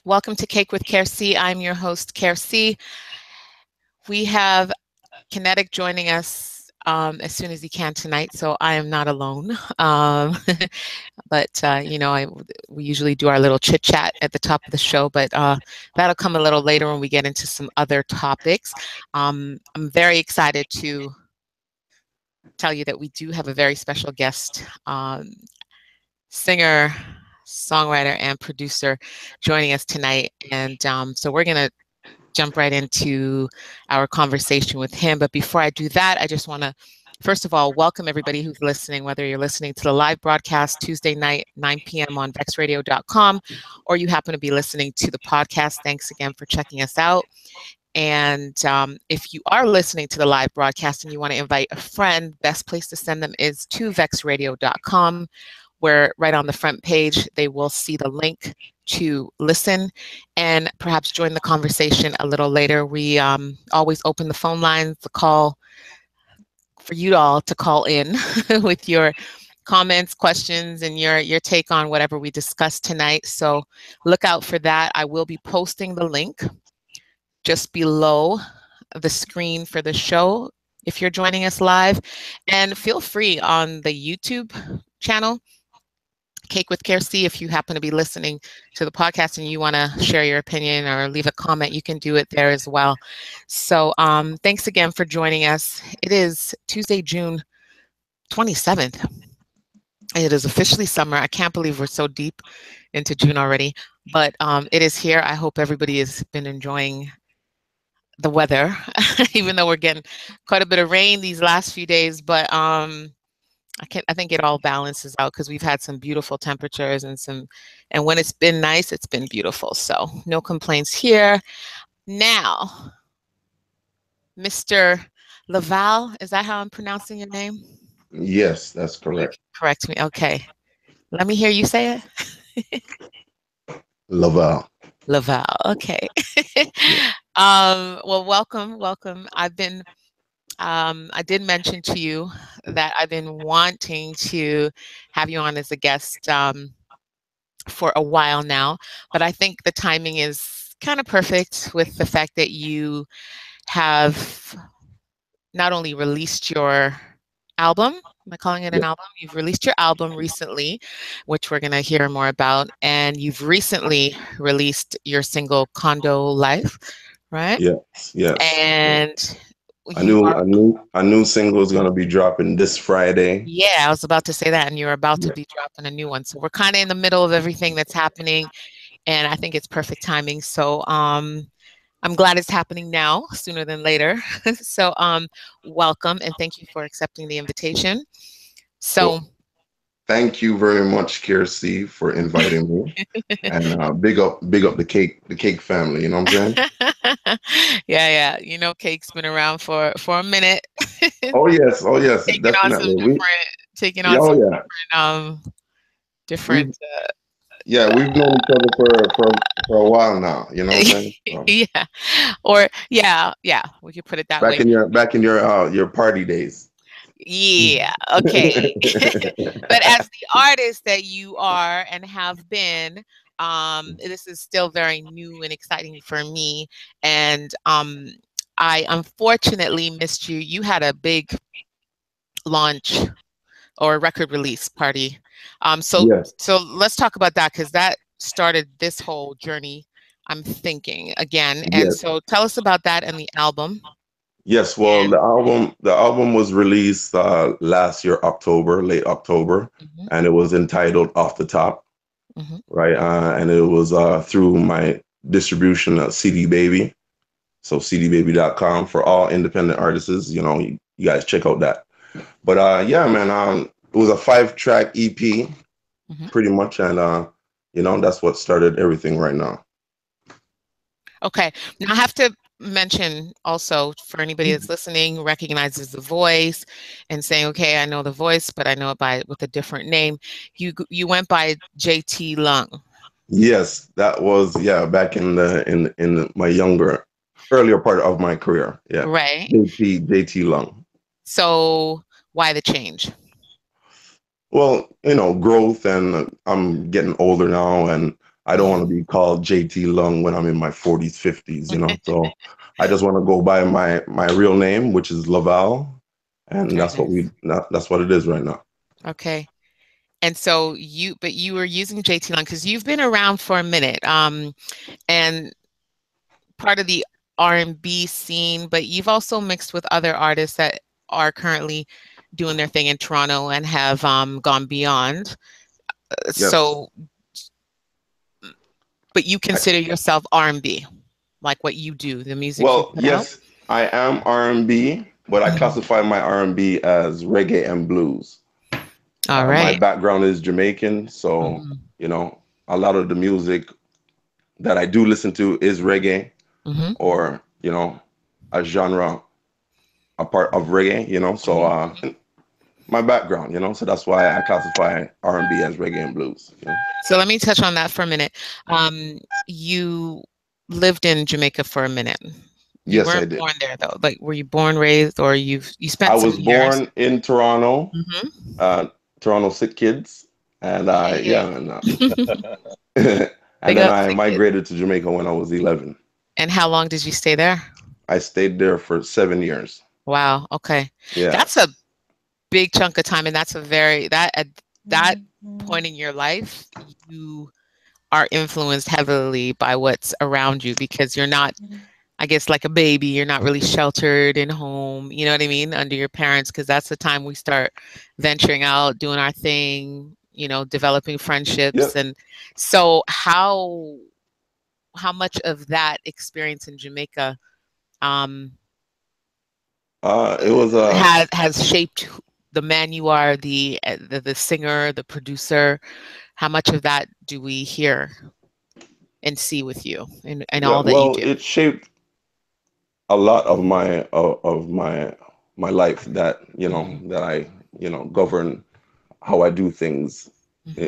Welcome to Cake with CARE C. I'm your host, CARE C. We have Kinetic joining us as soon as he can tonight, so I am not alone. But we usually do our little chit chat at the top of the show, but that'll come a little later when we get into some other topics. I'm very excited to tell you that we do have a very special guest, singer, songwriter, and producer joining us tonight. And so we're going to jump right into our conversation with him. But before I do that, I just want to, first of all, welcome everybody who's listening, whether you're listening to the live broadcast Tuesday night, 9 p.m. on vexradio.com, or you happen to be listening to the podcast. Thanks again for checking us out. And if you are listening to the live broadcast and you want to invite a friend, best place to send them is to vexradio.com, where right on the front page, they will see the link to listen and perhaps join the conversation a little later. We always open the phone lines, the call for you all to call in with your comments, questions, and your take on whatever we discussed tonight. So look out for that. I will be posting the link just below the screen for the show if you're joining us live. And feel free on the YouTube channel, Cake with CARE C, if you happen to be listening to the podcast and you want to share your opinion or leave a comment, you can do it there as well. So thanks again for joining us. It is Tuesday, June 27th. It is officially summer. I can't believe we're so deep into June already, but it is here. I hope everybody has been enjoying the weather, even though we're getting quite a bit of rain these last few days, but I think it all balances out because we've had some beautiful temperatures and when it's been nice, it's been beautiful. So no complaints here. Now, Mr. LEVALè, is that how I'm pronouncing your name? Yes, that's correct. Correct me. Okay. Let me hear you say it. LEVALè. LEVALè. Okay. Yeah. Well, welcome. I did mention to you that I've been wanting to have you on as a guest for a while now, but I think the timing is kind of perfect with the fact that you have not only released your album, am I calling it Yeah. an album? You've released your album recently, which we're going to hear more about, and you've recently released your single Condo Life, right? Yes. Yes. And A you new are a new a new single is gonna be dropping this Friday. Yeah, I was about to say that, and you're about to Yeah. be dropping a new one. So we're kind of in the middle of everything that's happening, and I think it's perfect timing. So I'm glad it's happening now, sooner than later. So welcome, and thank you for accepting the invitation. So Well, thank you very much, Kiersey, for inviting me. And big up the cake family, you know what I'm saying? yeah, Cake's been around for a minute, Oh yes, taking on some definitely. taking on Yeah, some oh yeah. different We've we've known each other for a while now, you know what I'm saying? So, yeah, or yeah, we could put it that way. back in your party days. Yeah, okay. But as the artist that you are and have been, this is still very new and exciting for me. And I unfortunately missed you. You had a big launch or record release party. So Yes, so let's talk about that because that started this whole journey. I'm thinking again. And yes. so tell us about that and the album. Yes, well, And the album was released last year, October, late October, mhm, and it was entitled "Off the Top," mhm. right? And it was through my distribution, CD Baby, so cdbaby.com for all independent artists. You guys check out that. But yeah, man, it was a 5-track EP, Mhm. pretty much, and that's what started everything right now. Okay. Now I have to mention also for anybody that's listening, recognizes the voice and saying, okay, I know the voice, but I know it by with a different name. You went by JT Lung, Yes, that was back in my earlier part of my career. Yeah, right? JT Long. So why the change? Well, growth, and I'm getting older now, and I don't want to be called JT Lung when I'm in my 40s, 50s, you know. So I just want to go by my real name, which is LEVALè, and Very that's what nice. that's what it is right now. Okay. And so but you were using JT Long because you've been around for a minute, and part of the R&B scene, but you've also mixed with other artists that are currently doing their thing in Toronto and have gone beyond. Yes. So, but you I, consider yourself R&B, like what you do, the music you well, put out? yes, I am R&B, but I Mhm. classify my R&B as reggae and blues. All My right. background is Jamaican, so Mhm. you know a lot of the music that I do listen to is reggae Mhm. or a genre, a part of reggae. So Mhm. my background, so that's why I classify R&B as reggae and blues. So let me touch on that for a minute. You lived in Jamaica for a minute. You Yes, weren't I did. born there though. Like, were you born, raised, or you I spent some was years? born in Toronto, Hmm. uh, Toronto Sick Kids, and Hey. and Big then up, I Sick Kid. migrated to Jamaica when I was 11. And how long did you stay there? I stayed there for 7 years. Wow. Okay. Yeah. That's a big chunk of time, and that's a very that at that point in your life, you are influenced heavily by what's around you because you're not, I guess, like a baby, you're not really sheltered in home, you know what I mean, under your parents, because that's the time we start venturing out, doing our thing, developing friendships. Yep. And so how much of that experience in Jamaica um It was has shaped the man you are, the singer, the producer? How much of that do we hear and see with you and yeah. all that you Well, do? it shaped a lot of my life that Hmm. that I govern how I do things Hmm.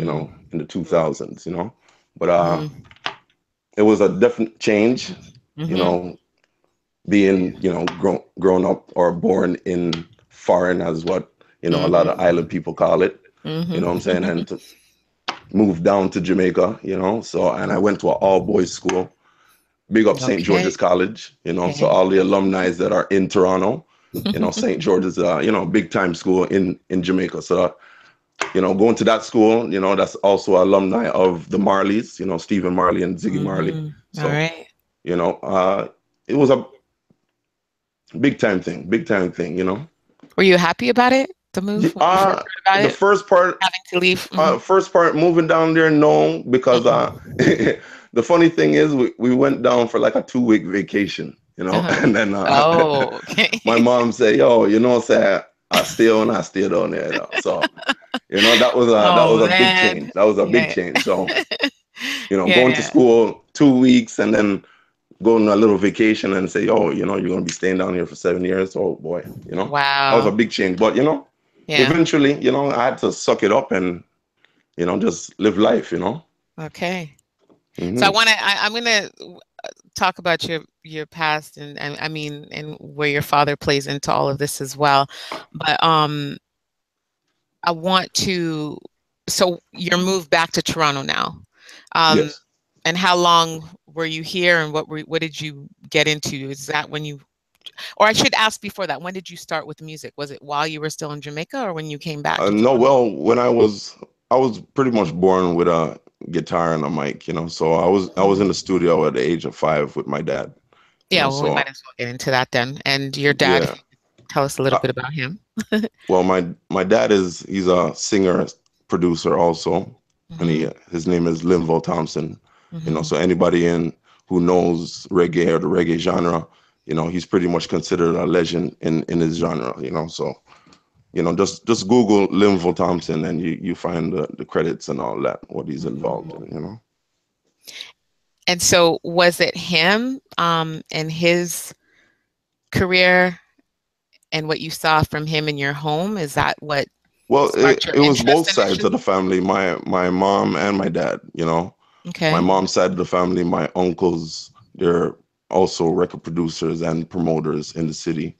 in the 2000s. But Hmm. it was a definite change, you Hmm. know, being grown up or born in foreign, as what a lot of Hmm. island people call it. You know what I'm saying? Hmm. And to move down to Jamaica, so and I went to an all boys school. Big up St. Okay. George's College, so Okay. all the alumni that are in Toronto, St. George's, big time school in Jamaica. So, going to that school, that's also alumni of the Marleys, Stephen Marley and Ziggy Marley. Hmm. All So, right. you know, uh, it was a big time thing. Were you happy about it, the move, when you first heard about The it, first part, having to leave? Hmm. moving down there, no, because Hmm. the funny thing is we went down for like a 2 week vacation, Uh-huh. and then Oh, okay. my mom said, "Yo, say I stay down there." So that Oh was a big man. change. That was a big Yeah. change. So going to Yeah. school 2 weeks and then going on a little vacation and say, "Oh, you're gonna be staying down here for 7 years." Oh boy, that was a Wow. big change. But Yeah. eventually, I had to suck it up and just live life. Okay. So Hmm. I'm gonna talk about your past and I mean and where your father plays into all of this as well. But I want to so you're moved back to Toronto now. Um Yes. and how long were you here and what did you get into? Is that when you or I should ask before that, when did you start with music? Was it while you were still in Jamaica or when you came back to No, Toronto? well, when I was pretty much born with a guitar and a mic. So I was in the Mhm. studio at the age of 5 with my dad. Yeah, well, we So might as well get into that then. And your dad, if yeah. you could tell us a little Uh, bit about him. well, my dad he's a singer producer also, and Hmm. his name is Linval Thompson. Hmm. So anybody in who knows reggae or the reggae genre, he's pretty much considered a legend in his genre. So just Google Linval Thompson and you find the credits and all that, what he's involved Hmm. in. And so was it him and his career and what you saw from him in your home? Is that what Well, sparked your it was both interest sides of initially? the family, my mom and my dad. My Okay. mom's side of the family, my uncles, they're also record producers and promoters in the city.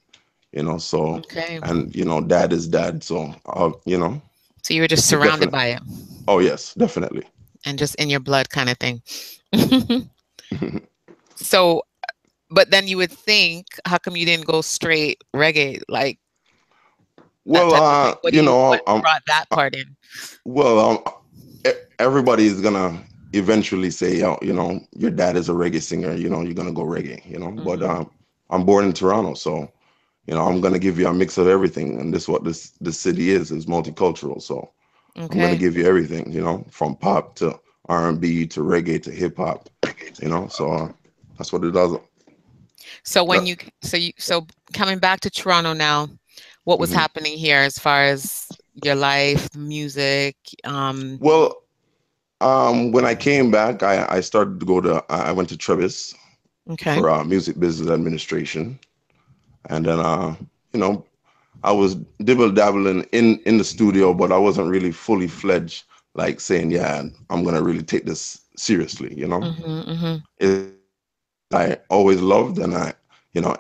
So, Okay. and dad is dad, so So you were just it surrounded definitely. by it. Oh yes, definitely. and just in your blood kind of thing. So, but then you would think, how come you didn't go straight reggae, like that Well, type of thing? you know, What brought that uh, part in? well, everybody is gonna eventually say, oh, your dad is a reggae singer. You're gonna go reggae. But Hmm. I'm born in Toronto, so I'm gonna give you a mix of everything, and this what this city is multicultural. So I'm gonna Okay. give you everything, from pop to R&B to reggae to hip hop. So that's what it does. So when That, you so coming back to Toronto now, what was mhm. happening here as far as your life, music? Um, Well, when I came back, I started to go to I went to Trebis okay. for music business administration, and then you know I was dibble dabbling in the studio, but I wasn't really fully fledged, like saying, yeah, I'm gonna really take this seriously. Hmm. Hmm. It's I always loved, and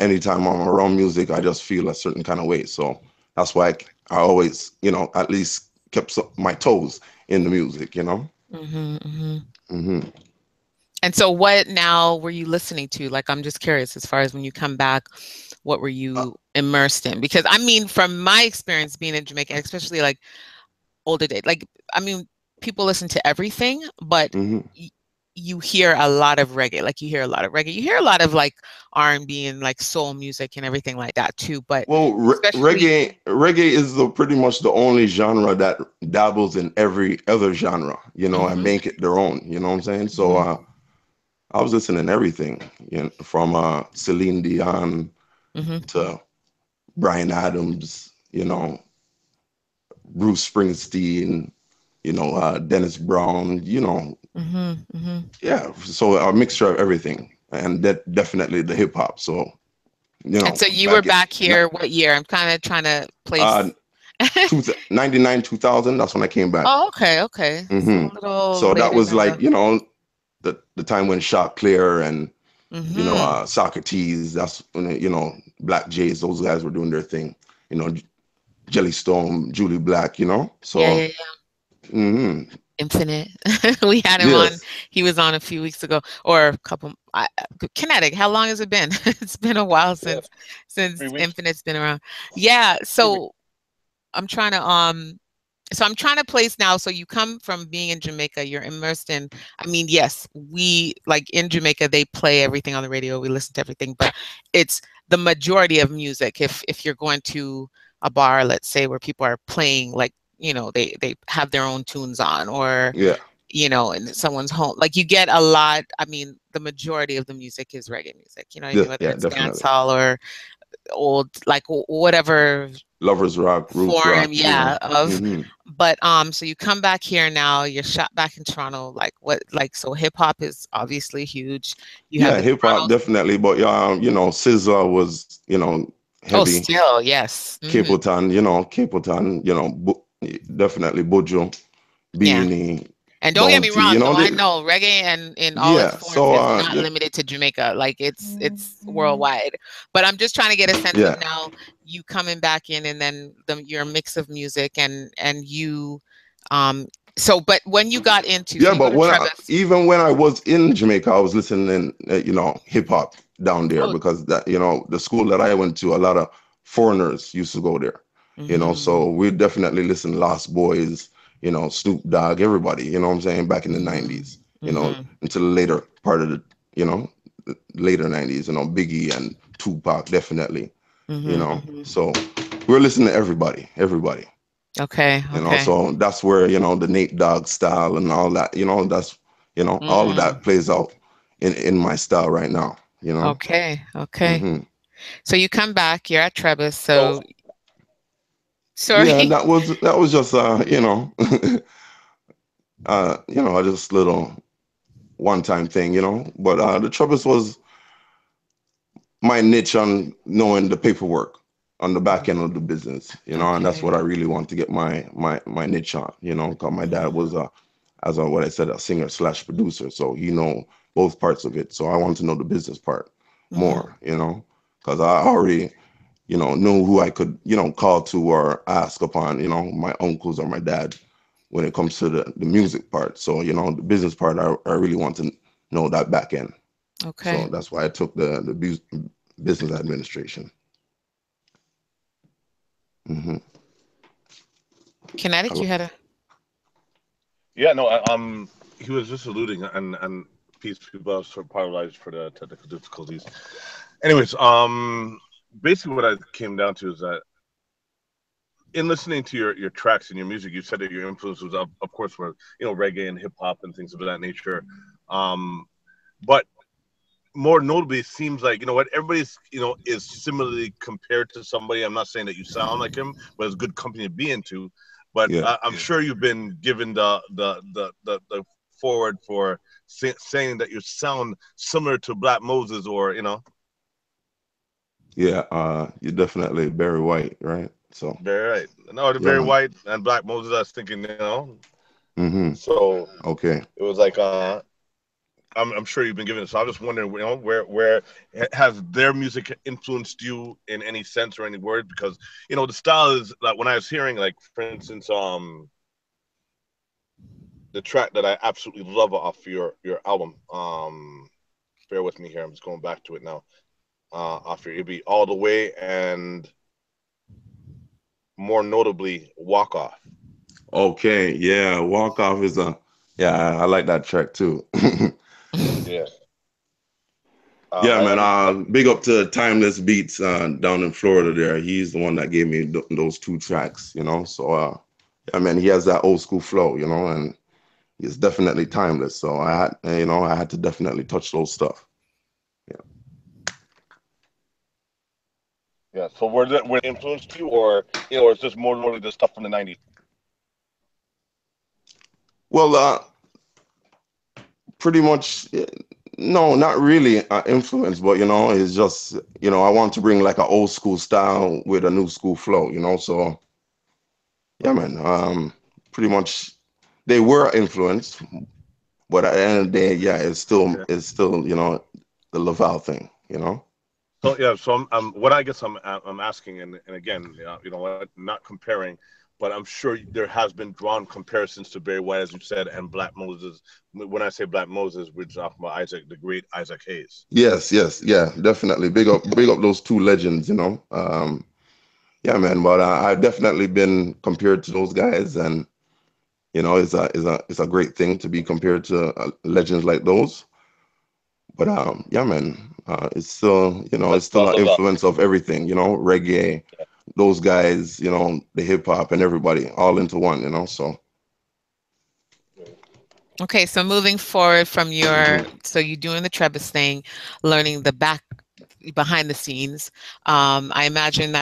anytime I'm around music, I just feel a certain kind of way. So that's why I always, at least kept my toes in the music. Hmm. Hmm. Hmm. And so what now were you listening to? Like, I'm just curious as far as when you come back, what were you immersed in? Because I mean, from my experience being in Jamaica, especially like older days, like, I mean, people listen to everything, but Hmm. you hear a lot of reggae. Like, you hear a lot of reggae. You hear a lot of like R&B and like soul music and everything like that too. But Well, especially, reggae is pretty much the only genre that dabbles in every other genre, and hmm, make it their own. You know what I'm saying? So hmm, I was listening to everything, from Celine Dion hmm, to Brian Adams, Bruce Springsteen, Dennis Brown, hmm, hmm. yeah. So a mixture of everything, and that definitely the hip hop. So And so you were back in back here what year? I'm kind of trying to uh, place. 99, 2000. That's when I came back. Oh, okay, okay. So Hmm. a little So that later was than like the. the time when Shot Clear and Hmm. Socrates. That's when Black Jays. Those guys were doing their thing. You know, Jellystone, Julie Black. Yeah, So yeah, yeah. hmm Infinite. We had him on. yes, He was on a few weeks ago, or a couple. Kinetic. How long has it been? It's been a while Yeah, since 3 weeks. Infinite's been around. Yeah. 3 weeks. I'm trying to so I'm trying to place now. So you come from being in Jamaica, you're immersed in, I mean, yes, we like in Jamaica, they play everything on the radio, we listen to everything, but it's the majority of music. If you're going to a bar, let's say, where people are playing, like, they have their own tunes on, or yeah, in someone's home, like, you get a lot. I mean, the majority of the music is reggae music, you know what I yeah, mean, whether yeah, it's definitely. dancehall or old, like, whatever Lovers rock, roots form, rock. yeah, of. Hmm. But so you come back here now, you're shot back in Toronto, like, what, like, so hip hop is obviously huge. You have Yeah, the hip hop Toronto. definitely, but SZA was Oh, heavy. still, yes. Hmm. Capleton, definitely Buju, Yeah. Beanie, And don't get me Bounty. wrong, though, I know reggae and in all its Yeah. forms So is not limited to Jamaica. Like, it's worldwide. But I'm just trying to get a sense of yeah, now you coming back in, and then your mix of music, and you um so, but when you got into, so yeah. you go But to Trevis. even when I was in Jamaica, I was listening, hip hop down there Oh, because that the school that I went to, a lot of foreigners used to go there. mm-hmm, So we definitely listened Lost Boys, Snoop Dogg, everybody. You know what I'm saying? Back in the mm-hmm, '90s, mm-hmm, until the later part of you know, the later '90s. Biggie and Tupac definitely. mm-hmm, mm-hmm. So we're listening to everybody, everybody. Okay, okay. So that's where the Nate Dogg style and all that. That's all of Mm, that plays out in my style right now. okay, okay. Hmm. So you come back, you're at Trevis, So, so Yeah, sorry. that was just just little one time thing. But the troubles was my niche on knowing the paperwork on the back end of the business, and that's what Okay. I really want to get my niche on, because my dad Mm-hmm, was as what I said, a singer slash producer, so both parts of it. So I want to know the business part mm-hmm, more, because I already knew who I could call to or ask upon, my uncles or my dad, when it comes to the music part. So, you know, the business part, I really want to know that back end. Okay. So that's why I took the business administration. Hmm. Kinetic, you had a Yeah, no, he was just alluding, and peace people have sort of apologize for the technical difficulties. Anyways, basically what I came down to is that in listening to your tracks and your music, you said that your influences, of course, were reggae and hip hop and things of that nature. Um, but more notably, it seems like what everybody's is similarly compared to somebody. I'm not saying that you sound like him, but it's good company to be into. But Yeah. I'm sure you've been given the forward for saying that you sound similar to Black Moses, or Yeah. You're definitely Barry White, right? So very right. No, the yeah, very man. white and Black Moses. I was thinking, Hmm. so Okay. it was like I'm sure you've been given it. So I'm just wondering, where has their music influenced you in any sense or any word? Because the style is like when I was hearing, like for instance, the track that I absolutely love off your album. Bear with me here. I'm just going back to it now. Off your, it'd be All the Way and more notably Walk Off. Okay. Yeah. Walk Off is a, yeah, I like that track too. Yeah. Yeah, man. And Big up to Timeless Beats down in Florida there. He's the one that gave me those two tracks, you know. So, yeah, man, he has that old school flow, you know, and it's definitely timeless. So I had to definitely touch those stuff. Yeah. yeah. So were they influenced you, or or it's just more notably the stuff from the '90s? Well, pretty much, no, not really influence, but it's just I want to bring like an old school style with a new school flow, So yeah, man. Pretty much they were influenced, but at the end of the day, yeah, Okay. it's still the Laval thing, So yeah, so what I guess I'm asking, and again, what, not comparing, but I'm sure there has been drawn comparisons to Barry White, as you said, and Black Moses. When I say Black Moses, we're talking about Isaac, the great Isaac Hayes. Yes, yes, yeah, definitely. Big up those two legends, Yeah, man. But I've definitely been compared to those guys, and it's a great thing to be compared to legends like those. But yeah, man, it's still That's it's still about an Lavelle. influence of everything, reggae, those guys, the hip hop and everybody all into one, So Okay, so moving forward from mhm. so you're doing the Trebas thing, learning the behind the scenes. I imagine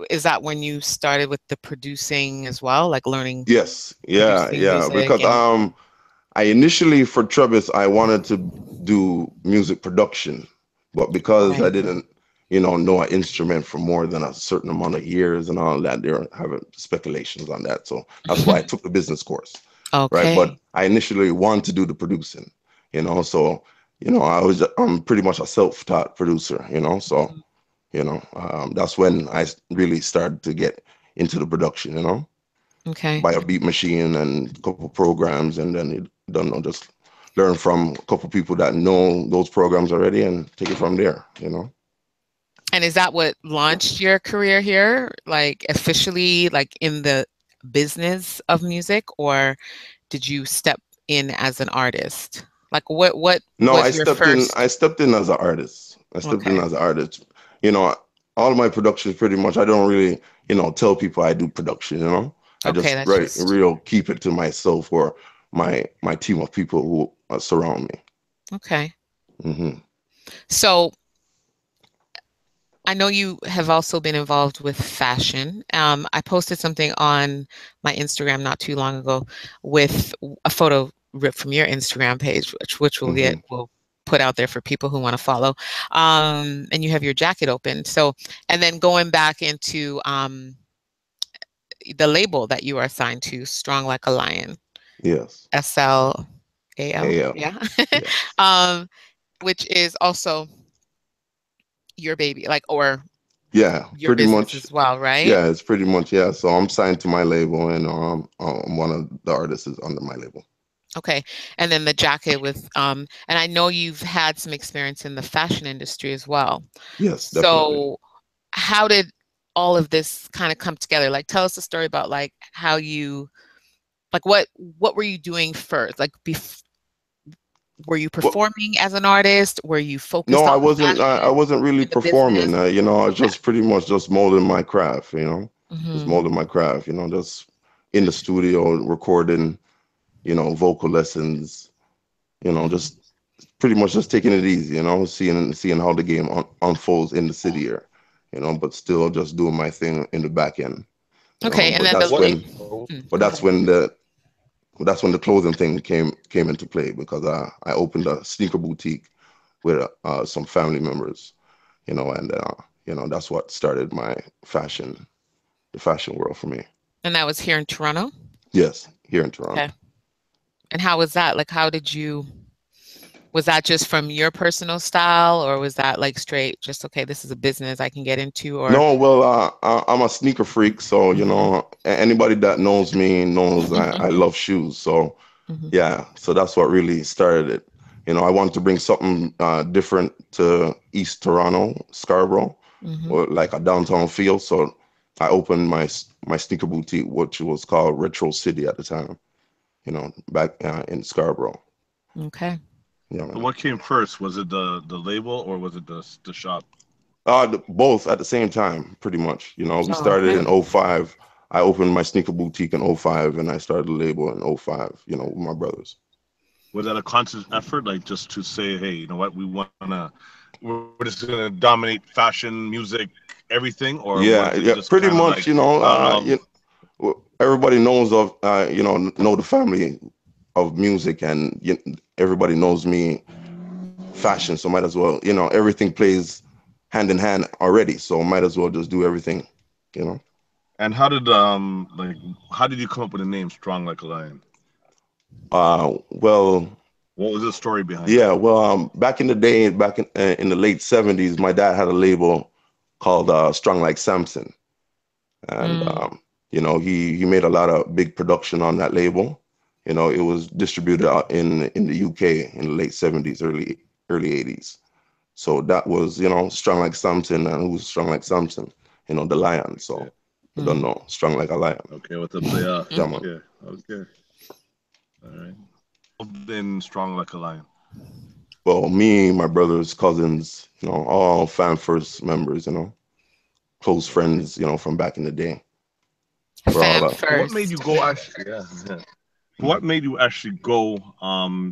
is that when you started with the producing as well, like learning Yes, yeah, producing yeah. music Because and I initially for Travis I wanted to do music production, but because I right. didn't, know an instrument for more than a certain amount of years and all that, they're having speculations on that. So that's why I took the business course, right? But Okay. I initially wanted to do the producing, So I'm pretty much a self-taught producer, So that's when I really started to get into the production, Okay. buy a beat machine and a couple programs, and then you don't know, just learn from a couple people that know those programs already and take it from there. And is that what launched your career here, like officially, like in the business of music, or did you step in as an artist? Like what No, was your I first? stepped in as an artist. I stepped in Okay. as an artist. You know, all of my productions pretty much I don't really, tell people I do production. I Okay, just that's just real keep it to myself or my team of people who surround me. okay. Hmm. So I know you have also been involved with fashion. I posted something on my Instagram not too long ago with a photo ripped from your Instagram page, which Hmm. we'll put out there for people who want to follow. And you have your jacket open. So, and then going back into the label that you are assigned to, Strong Like a Lion, Yes. SLAL, AL. yeah, Yes. um, which is also your baby, like or Yeah, your pretty business much. as well, right? Yeah, it's pretty much, yeah. So I'm signed to my label, and I'm one of the artists is under my label. Okay. And then the jacket with and I know you've had some experience in the fashion industry as well. Yes, definitely. So how did all of this kind of come together? Like tell us a story about like how you like what were you doing first? Like were you Well, performing as an artist? Were you no, focused on I the wasn't. I fashion wasn't really and the business? performing. I was Okay. just pretty much just molding my craft. Just Hmm. molding my craft. Just in the studio recording. Vocal lessons. Hmm. Just pretty much just taking it easy. Seeing how the game unfolds in the city here. But still just doing my thing in the back end. Okay. And But then the that's What? label. when. Oh, But Go that's ahead. when the clothing thing came into play because I opened a sneaker boutique with some family members, and that's what started the fashion world for me. And that was here in Toronto? Yes, here in Okay. Toronto. And how was that? Like how did you was that just from your personal style or was that like straight just okay, this is a business I can get into or No, well, I'm a sneaker freak, so Mhm. anybody that knows me knows I love shoes. So Mhm. yeah, so that's what really started it. I wanted to bring something different to East Toronto, Scarborough, Mhm. or like a downtown feel. So I opened my sneaker boutique, which was called Retro City at the time. Back in Scarborough. Okay. Yeah, so man. what came first? Was it the label or was it the shop? Both at the same time, pretty much. We Oh, started okay. in '05. I opened my sneaker boutique in '05, and I started the label in '05. With my brothers. Was that a conscious effort, like just to say, hey, you know what, we're just gonna dominate fashion, music, everything, or was Yeah, it yeah, just pretty kind of much. like out of Everybody knows of know the family of music, and everybody knows me fashion. So might as well, everything plays hand in hand already. So might as well just do everything. You know. And how did you come up with the name Strong Like a Lion? Well, What was the story behind it? yeah. Well, back in the day, back in the late '70s, my dad had a label called Strong Like Samson, and Mm. he made a lot of big production on that label. It was distributed out in the UK in the late '70s, early '80s. So that was Strong Like Samson, and who's Strong Like Samson? The lion. So Okay, I don't Mm. know, Strong Like a Lion. okay, with the play off. Yeah, man. Okay, okay, all right. Then Strong Like a Lion. Well, me, my brothers, cousins, all Fan First members, close Okay. friends, from back in the day. We're all Fam So what made you first. go actually? Yeah, yeah. What made you actually go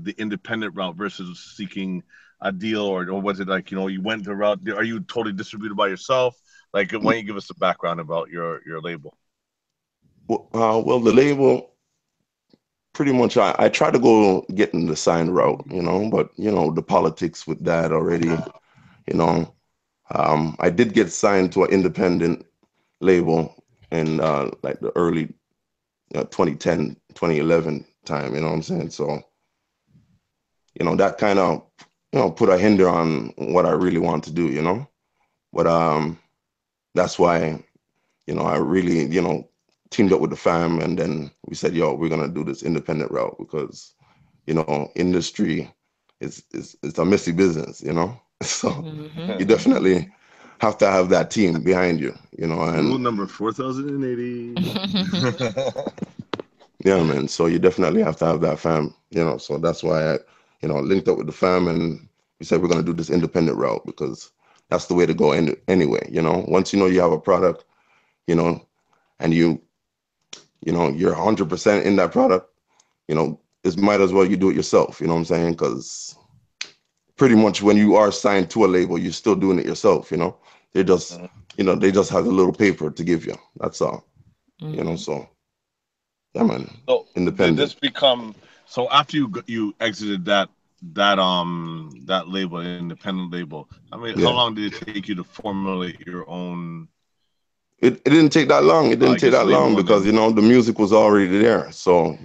the independent route versus seeking a deal, or was it like you went the route? Are you totally distributed by yourself? Like, why don't you give us a background about your label? well, the label, pretty much, I try to go getting the sign route, but the politics with that already, you know. I did get signed to an independent label in like the early 2010, 2011 time, you know what I'm saying? So, that kind of, put a hinder on what I really want to do, But that's why, I really, teamed up with the fam, and then we said, yo, we're gonna do this independent route because, industry is a messy business, So Hmm. you definitely have to have that team behind you, Rule and number 4080. yeah, man. So you definitely have to have that fam, So that's why I, linked up with the fam, and we said we're gonna do this independent route because that's the way to go anyway. Once you have a product, you know, and you're 100% in that product, it might as well you do it yourself. You know what I'm saying? Because pretty much when you are signed to a label, you're still doing it yourself. They just, they just have a little paper to give you. That's all. Hmm. So yeah, man, So did independent. this become so after you exited that label, independent label? I mean, how Yeah. long did it take you to formulate your own, It didn't take that long. It I didn't take guess, that long label, and because then the music was already there. So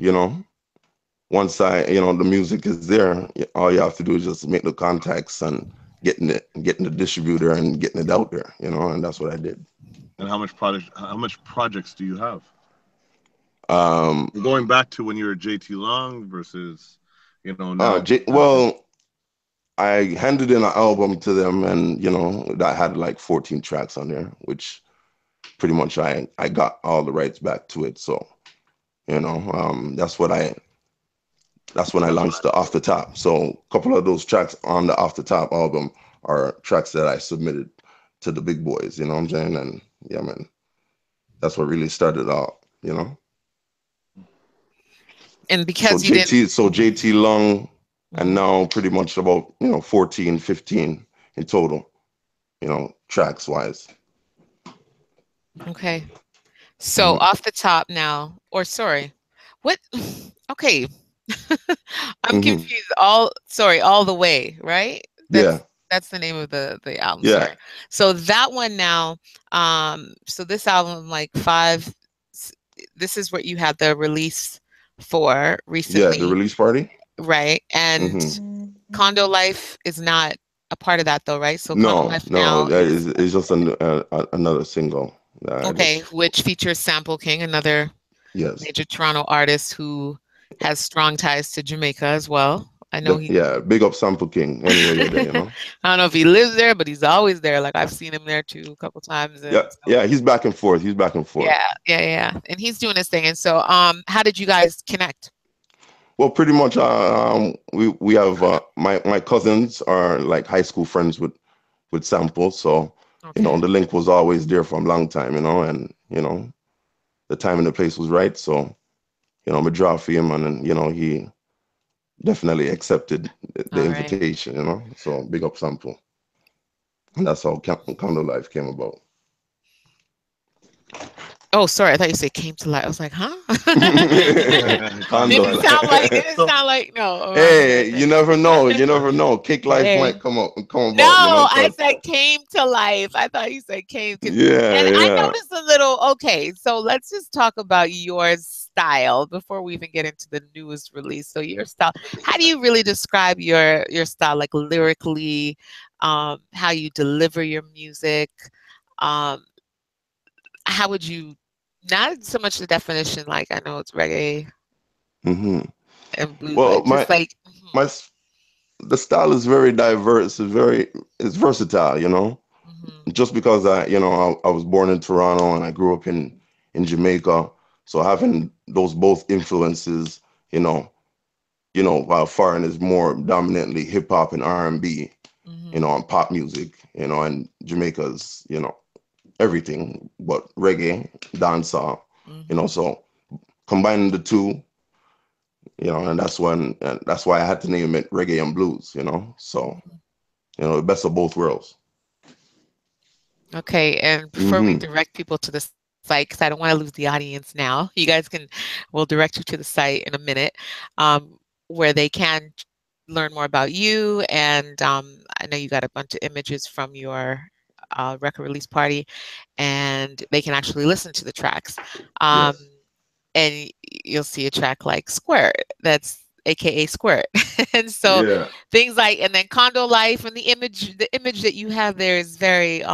once the music is there, all you have to do is just make the contacts and getting the distributor and getting it out there, and that's what I did. And how much projects do you have? Um, Going back to when you were JT Long versus, now. well, I handed in an album to them, and that had like 14 tracks on there, which pretty much I got all the rights back to it. So that's when I launched the Off the Top. So a couple of those tracks on the Off the Top album are tracks that I submitted to the big boys. You know what I'm saying? And yeah, man, that's what really started out. And because you didn't. JT Long, and now pretty much about 14, 15 in total, tracks wise. Okay. So Off the Top now, or sorry, what? Okay. I'm confused. All the way, right? That's the name of the album. Yeah. Sorry. So that one now, so this album, like 5, this is what you had the release for recently. Yeah, the release party. Right. And Condo Life is not a part of that though, right? So no, Condo Life now it's just another single. Okay, which features Sample King, another major Toronto artist who has strong ties to Jamaica as well. I know big up Sample King. Anyway, you're there, I don't know if he lives there, but he's always there. Like I've seen him there too a couple times. And yeah, he's back and forth. Yeah, and he's doing his thing. And so, how did you guys connect? Well, pretty much, we have my cousins are like high school friends with Sample, so the link was always there for a long time, and the time and the place was right, so I'm a draw for him, and then he definitely accepted the invitation, so big up Sample, and that's how Condo Life came about. Oh, sorry. I thought you said came to life. I was like, huh? Didn't sound like no. Hey, you never know. Kick Life might come about. No, I said came to life. I thought you said came. I noticed a little. Okay, so let's just talk about your style before we even get into the newest release. So your style. How do you really describe your style, like lyrically? How you deliver your music? How would you, not so much the definition, like I know it's reggae and blues, well, but just the style is very diverse. It's versatile, just because I was born in Toronto and I grew up in Jamaica, so having those both influences, while foreign is more dominantly hip hop and R&B, and pop music, and Jamaica's, everything but reggae, dancehall, so combining the two, and that's why I had to name it Reggae and Blues, so the best of both worlds. Okay, and before we direct people to the site, because I don't want to lose the audience now, you guys we'll direct you to the site in a minute, where they can learn more about you, and I know you got a bunch of images from your record release party, and they can actually listen to the tracks. And you'll see a track like Squirt, that's AKA Squirt. And so things like, and then Condo Life, and the image that you have there is very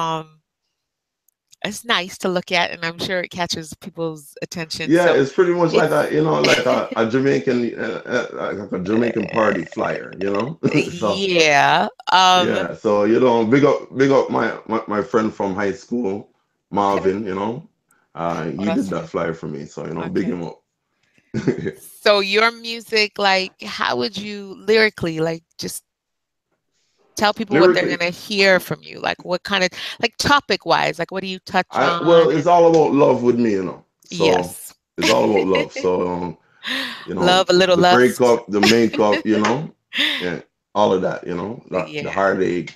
it's nice to look at, and I'm sure it catches people's attention. Yeah, it's pretty much like a Jamaican like a Jamaican party flyer, so, yeah. So big up my friend from high school, Marvin. He did that flyer for me, so big him up. So your music, like, how would you lyrically, like, just tell people what they're gonna hear from you? Like, what kind of, like, topic wise, like, what do you touch on? Well, it's all about love with me, So it's all about love. So love, a little the lust, breakup, the makeup, and all of that, the heartache.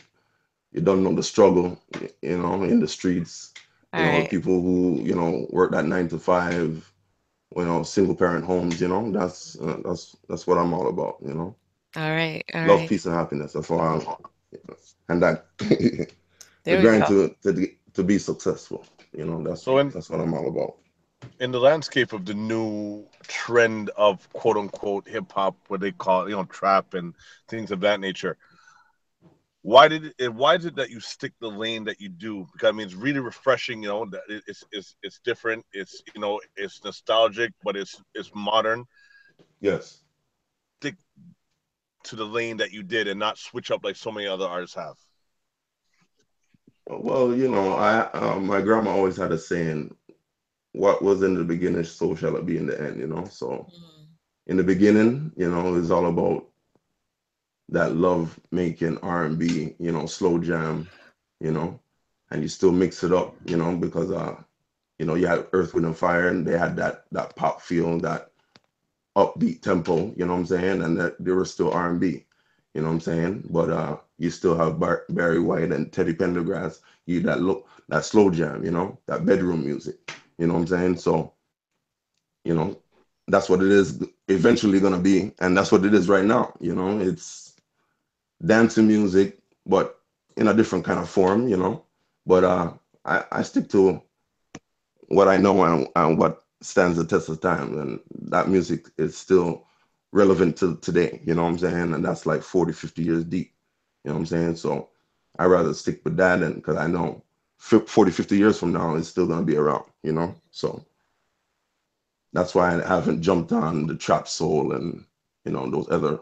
You don't know the struggle, in the streets. The people who work that 9 to 5. Single parent homes, that's what I'm all about, All right. Love, peace, and happiness. That's what I'm, and that the grind to be successful. That's what I'm all about. In the landscape of the new trend of quote unquote hip hop, what they call trap and things of that nature, why is it that you stick the lane that you do? Because I mean, it's really refreshing. You know, that it's different. It's, you know, it's nostalgic, but it's modern. Yes. Stick to the lane that you did and not switch up like so many other artists have. Well, you know, I my grandma always had a saying, "What was in the beginning, so shall it be in the end." You know, so Mm, in the beginning, you know, it's all about that love making R&B, you know, slow jam, you know, and you still mix it up, you know, because you know, you had Earth, Wind and Fire, and they had that pop feel, that upbeat tempo, you know what I'm saying, and that they were still R&B, you know what I'm saying, but you still have Barry White and Teddy Pendergrass, you that look that slow jam, you know, that bedroom music, you know what I'm saying, so you know, that's what it is eventually gonna be, and that's what it is right now, you know, it's dancing music, but in a different kind of form, you know. But I stick to what I know, and what stands the test of time, and that music is still relevant to today, you know what I'm saying? And that's like 40, 50 years deep, you know what I'm saying? So I rather stick with that, and because I know 40, 50 years from now, it's still going to be around, you know? So that's why I haven't jumped on the trap soul and, you know, those other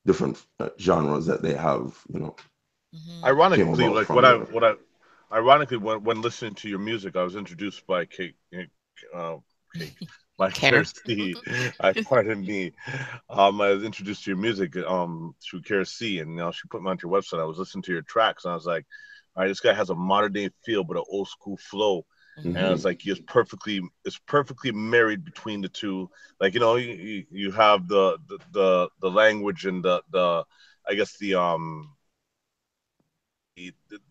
different genres that they have, you know, mhm. came Ironically, about like from the. ironically, when listening to your music, I was introduced by Cake, by Care. CARE C. I pardon me. I was introduced to your music through CARE C, and now she put me onto your website. I was listening to your tracks, and I was like, all right, this guy has a modern day feel, but an old school flow. And Mhm. Hmm. it's like it's perfectly married between the two. Like, you know, you have the language and the I guess the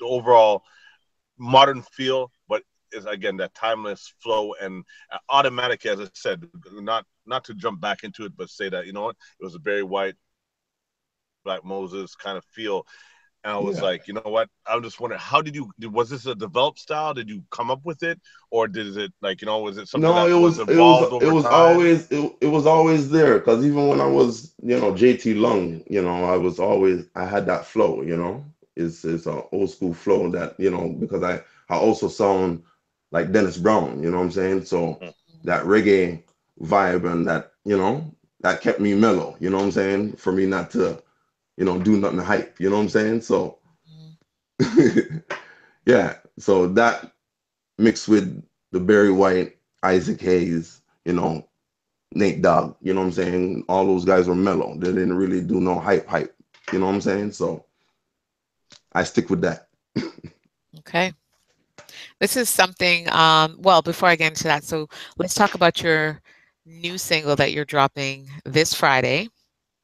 overall modern feel, but is again that timeless flow and automatic. As I said, not to jump back into it, but say that, you know what, it was a Barry White, Black Moses kind of feel. And I was Yeah. like, you know what? I'm just wondering, how was this a developed style? Did you come up with it, or did it, like, you know, was it something No, that it was was it was evolved it over was time? always it was always there, because even when I was, you know, JT Lung, you know, I had that flow, you know. It's an old school flow that, you know, because I also sound like Dennis Brown, you know what I'm saying? So Mm. that reggae vibe, and that, you know, that kept me mellow, you know what I'm saying? For me not to, you know, do nothing hype, you know what I'm saying? So Mhm. yeah, so that mixed with the Barry White, Isaac Hayes, you know, Nate Dogg, you know what I'm saying? All those guys were mellow. They didn't really do no hype, you know what I'm saying? So I stick with that. Okay. This is something, well, before I get into that, so let's talk about your new single that you're dropping this Friday.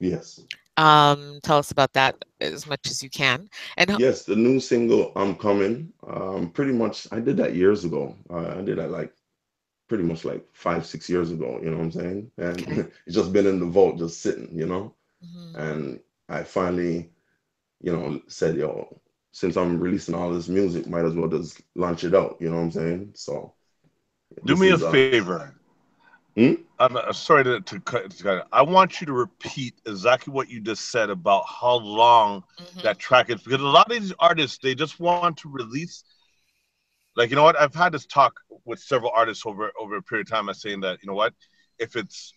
Yes. Tell us about that as much as you can. And Yes, the new single, I'm Coming. Pretty much, I did that years ago. I did that like pretty much like 5, 6 years ago, you know what I'm saying? And okay. it's just been in the vault, just sitting, you know? Mhm. And I finally, you know, said, yo, since I'm releasing all this music, might as well just launch it out, you know what I'm saying? So Do this me a is favor. hmm? I'm sorry to cut. I want you to repeat exactly what you just said about how long Mhm. that track is, because a lot of these artists, they just want to release. Like, you know what? I've had this talk with several artists over a period of time. I'm saying that, you know what, if it's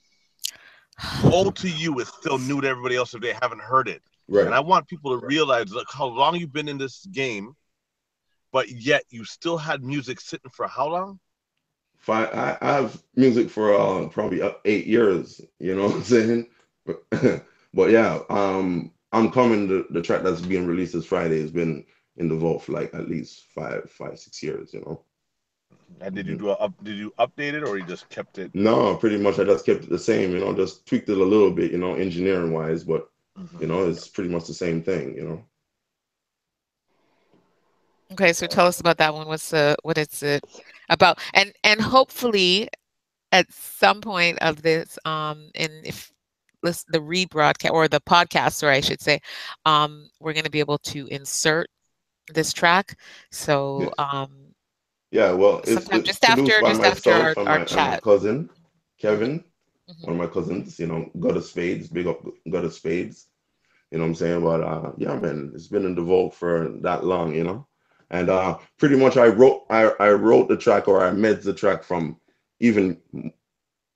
old to you, it's still new to everybody else if they haven't heard it. And Right. I want people to realize, look, how long you've been in this game, but yet you still had music sitting for how long? I have music for probably 8 years, you know what I'm saying? But, but yeah, I'm coming, the track that's being released this Friday has been in the vault for like at least 6 years, you know. And did you Mhm. did you update it, or you just kept it? No, pretty much I just kept it the same, you know, just tweaked it a little bit, you know, engineering wise, but you Mhm. know, it's pretty much the same thing, you know. Okay, so tell us about that one. What is it about? And hopefully at some point of this, and if the rebroadcast or the podcast, or I should say, we're going to be able to insert this track. So Yes. Yeah, well, sometime it's produced by just after myself our and my chat. cousin, Hmm. Kevin, Hmm. one of my cousins, you know, God of Spades, big up God of Spades. You know what I'm saying? But yeah, man, it's been in the vault for that long, you know. And pretty much I wrote the track, or I made the track from even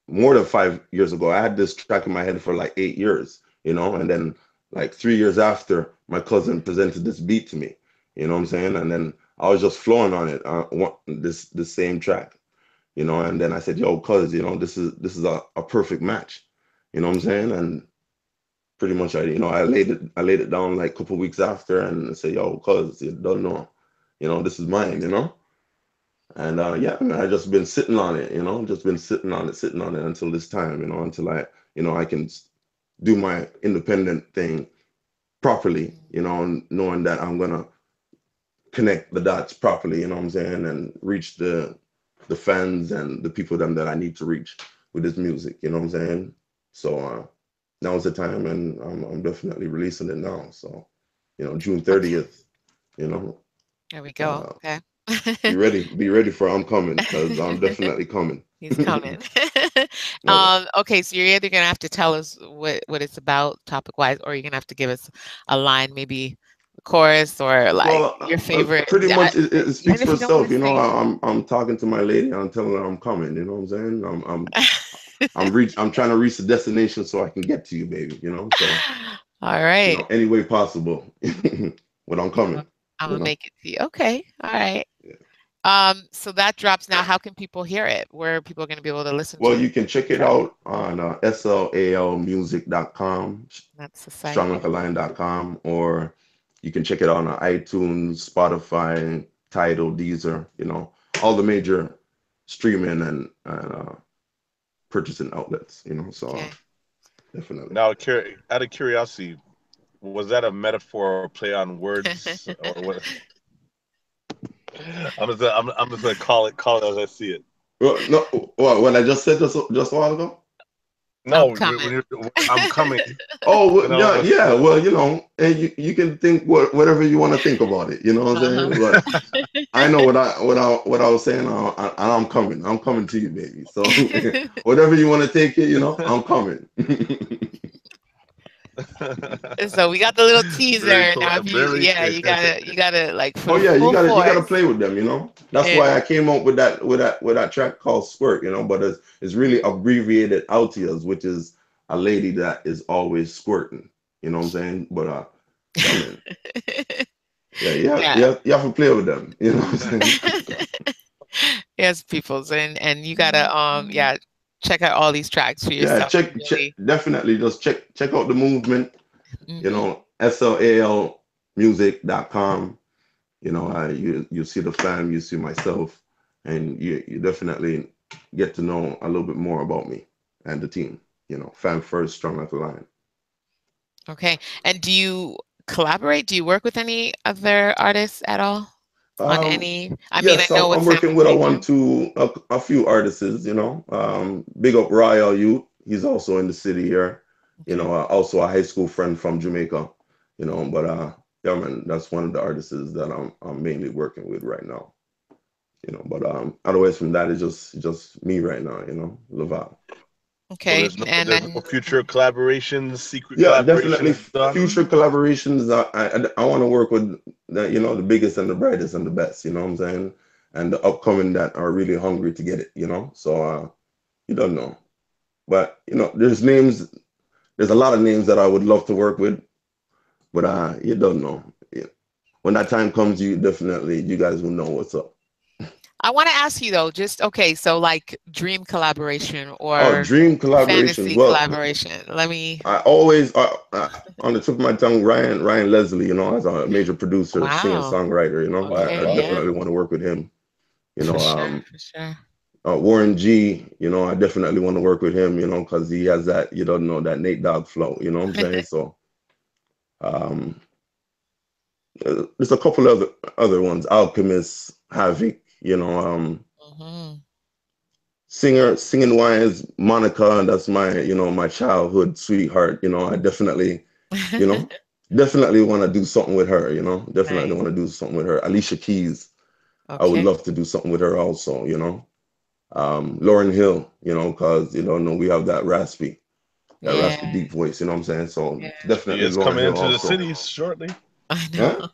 more than 5 years ago. I had this track in my head for like 8 years, you know, and then like 3 years after, my cousin presented this beat to me, you know what I'm saying? And then I was just flowing on it, this same track, you know, and then I said, yo, cuz, you know, this is a perfect match, you know what I'm saying? And pretty much I laid it down like a couple weeks after and said, yo, cuz, you don't know, you know, this is mine, you know? And yeah, man, I just been sitting on it, you know, just been sitting on it until this time, you know, until I can do my independent thing properly, you know, and knowing that I'm gonna connect the dots properly, you know what I'm saying, and reach the fans and the people them that I need to reach with this music, you know what I'm saying. So now's the time, and I'm definitely releasing it now. So, you know, June Okay. 30th, you know. There we go. Okay. Be ready for I'm coming, because I'm definitely coming. He's coming. No. Okay, so you're either gonna have to tell us what it's about topic-wise, or you're gonna have to give us a line, maybe a chorus or like Well, your favorite. pretty much it Even speaks if for you don't want itself, to you know. sing. I'm talking to my lady, I'm telling her I'm coming, you know what I'm saying. I'm trying to reach the destination so I can get to you, baby, you know. So, All you right. know, any way possible, but I'm I'm coming, you gonna know. make it to you. Okay. All right. Yeah. So that drops now. How can people hear it? Where are people going to be able to listen Well, to you can check the it track? out on SLALmusic.com, That's the site. stronglikealign.com, or you can check it out on iTunes, Spotify, Tidal, Deezer, you know, all the major streaming and purchasing outlets, you know. So Okay. definitely. Now, out of curiosity, was that a metaphor or play on words, or what? I'm just gonna call it as I see it. Well, no, well, when I just said just a while ago. I'm No, coming. when I'm coming, Oh, and well, I yeah, was yeah. Well, you know, and you can think whatever you want to think about it. You know what I'm Uh-huh. saying? But I know what I was saying. I'm coming. I'm coming to you, baby. So whatever you want to take it, you know, I'm coming. So we got the little teaser. Now, if you, very. yeah, you gotta like Oh for yeah, full you gotta force. play with them. You know, that's Yeah. why I came up with that track called Squirt. You know, but it's really abbreviated Altias, which is a lady that is always squirting. You know what I'm saying? But yeah, man. Yeah, Yeah. you have to play with them. You know what I'm saying? Yes, peoples, and you gotta yeah, check out all these tracks for Yeah, yourself and check really. definitely just check out the movement. You Hmm. know, SLALmusic.com. You know, you see the fam, you see myself, and you definitely get to know a little bit more about me and the team. You know, fam first, strong like a lion. Okay. And do you collaborate? Do you work with any other artists at all on Um, any? I mean, I yes, know with I'm San working with Francisco. a few artists. You know, big up Royal Youth. He's also in the city here. You Okay. know, also a high school friend from Jamaica. You know, but yeah, man, that's one of the artists that I'm mainly working with right now. You know, but otherwise from that, it's just me right now. You know, LEVALè. So Okay. And there's no then future collaborations, secret Yeah, definitely collaborations done. future collaborations. I want to work with the biggest and the brightest and the best. You know what I'm saying? And the upcoming that are really hungry to get it. You know, so you don't know, but you know, there's names. There's a lot of names that I would love to work with, but you don't know. Yeah. When that time comes, you guys will know what's up. I want to ask you though, just okay, so like dream collaboration Oh, or dream collaborations. fantasy Well, collaboration. Let me. I always on the tip of my tongue, Ryan Leslie, you know, as a major producer, singer, Wow. songwriter, you know, I Okay. Yeah. definitely want to work with him. You For know, sure. For sure. Warren G, you know, I definitely want to work with him, you know, because he has that, you don't know, that Nate Dogg flow, you know what I'm saying? So um, there's a couple other ones, Alchemist, Havoc, you know, Hmm. singing wise, Monica, that's my, you know, my childhood sweetheart, you know, I definitely, you know, definitely want to do something with her, you know, definitely Nice. want to do something with her. Alicia Keys, I would Okay. love to do something with her also, you know. Lauren Hill, you know, because you don't know we have that raspy. that raspy Yeah. deep voice. You know what I'm saying? So Yeah. She definitely is go on coming here into the also. city shortly. I Huh? know.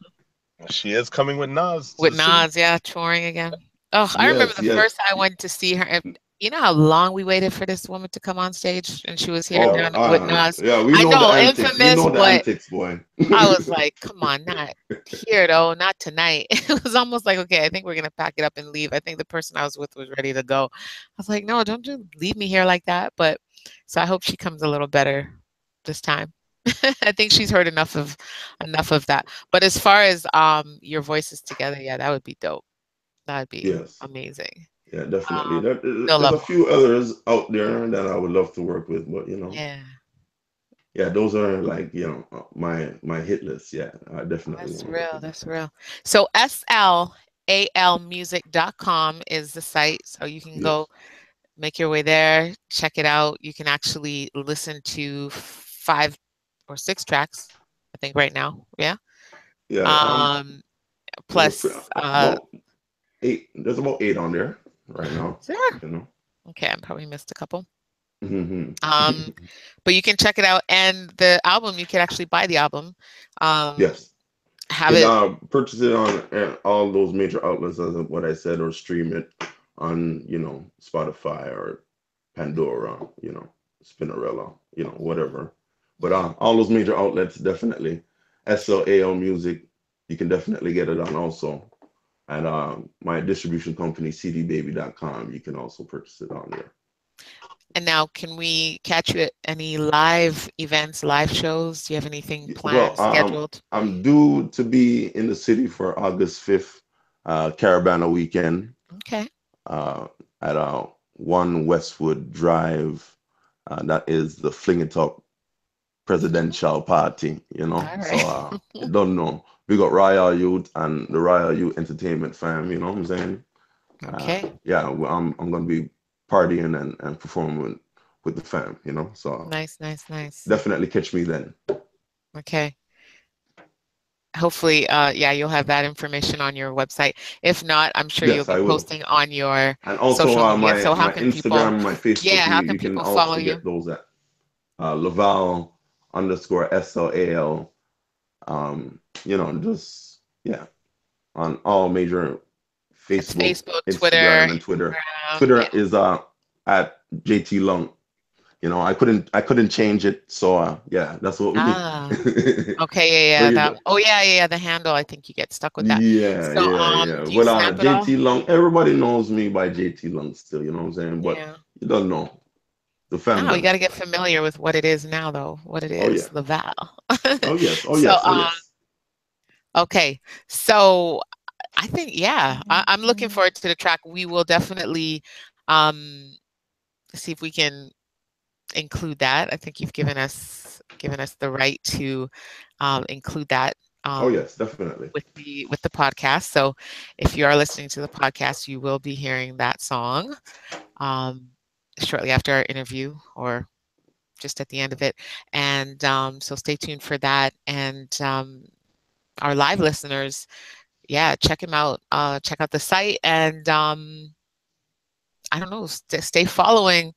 She is coming with Nas to With the city. Nas, yeah, touring again. Oh, I remember Yes, the yes. first I went to see her. You know how long we waited for this woman to come on stage, and she was here Oh, down with Nas. yeah. We I know the know, antics. We infamous, know the but antics, boy. I was like, come on, not here though, not tonight. It was almost like, okay, I think we're gonna pack it up and leave. I think the person I was with was ready to go. I was like, no, don't just leave me here like that. But so I hope she comes a little better this time. I think she's heard enough of that. But as far as your voices together, yeah, that would be dope. That would be Yes. amazing. Yeah, definitely. No There's love. a few others out there that I would love to work with, but Yeah, yeah, those are like my hit list. Yeah, I definitely that's want to work real. with them. That's real. So SLALmusic.com is the site. So you can go Yes. make your way there, check it out. You can actually listen to 5 or 6 tracks, I think right now. Yeah. Yeah. Um, There's plus, about 8. There's about 8 on there right now. is there? You know. Okay, I probably missed a couple. Hmm. Um, but you can check it out, and the album, you can actually buy the album. Um, Yes. have Can it. purchase it on all those major outlets, as of what I said, or stream it on Spotify or Pandora, Spinnerella, whatever. But Mhm. all those major outlets, definitely. SLAL Music, you can definitely get it on also. And my distribution company, cdbaby.com, you can also purchase it on there. And now, can we catch you at any live events, live shows? Do you have anything Well, planned, scheduled? I'm due to be in the city for August 5th, Caravana weekend, Okay. uh, at 1 Westwood Drive. That is the Fling It Up Mhm. presidential party, All So right. you don't know. We got Royal Youth and the Royal Youth Entertainment fam, you know what I'm saying? Okay. Yeah, I'm gonna be partying and performing with the fam, So Nice, nice, nice. definitely catch me then. Okay. Hopefully, yeah, you'll have that information on your website. If not, I'm sure you'll Yes, be I will. posting on your And also social media. my So how my can people, Instagram, my Facebook, yeah, how can you can people follow also you? get those at Laval underscore SLAL. Just yeah, on all major It's Facebook, Facebook, Twitter, Instagram, and Twitter. Instagram. Twitter Yeah. is at JT Long. I couldn't change it, so yeah, that's what we did. Ah, okay, yeah, yeah. Bring it That. up. Oh, yeah, yeah, yeah. The handle. I think you get stuck with that. Yeah, So, yeah, yeah. do you But snap it all? JT Long, everybody knows me by JT Long still, you know what I'm saying? But Yeah. you don't know. The fam No, you done. got to get familiar with what it is now, though. What it Oh yeah. is, Laval. Oh yes. Oh So, yes. Oh yes. okay. So I think, yeah, I'm looking forward to the track. We will definitely see if we can include that. I think you've given us the right to include that Oh um, yes, definitely. with the podcast. So if you are listening to the podcast, you will be hearing that song um, shortly after our interview or just at the end of it. And so stay tuned for that. And our live listeners, yeah, check him out. Check out the site and I don't know, stay following Yeah.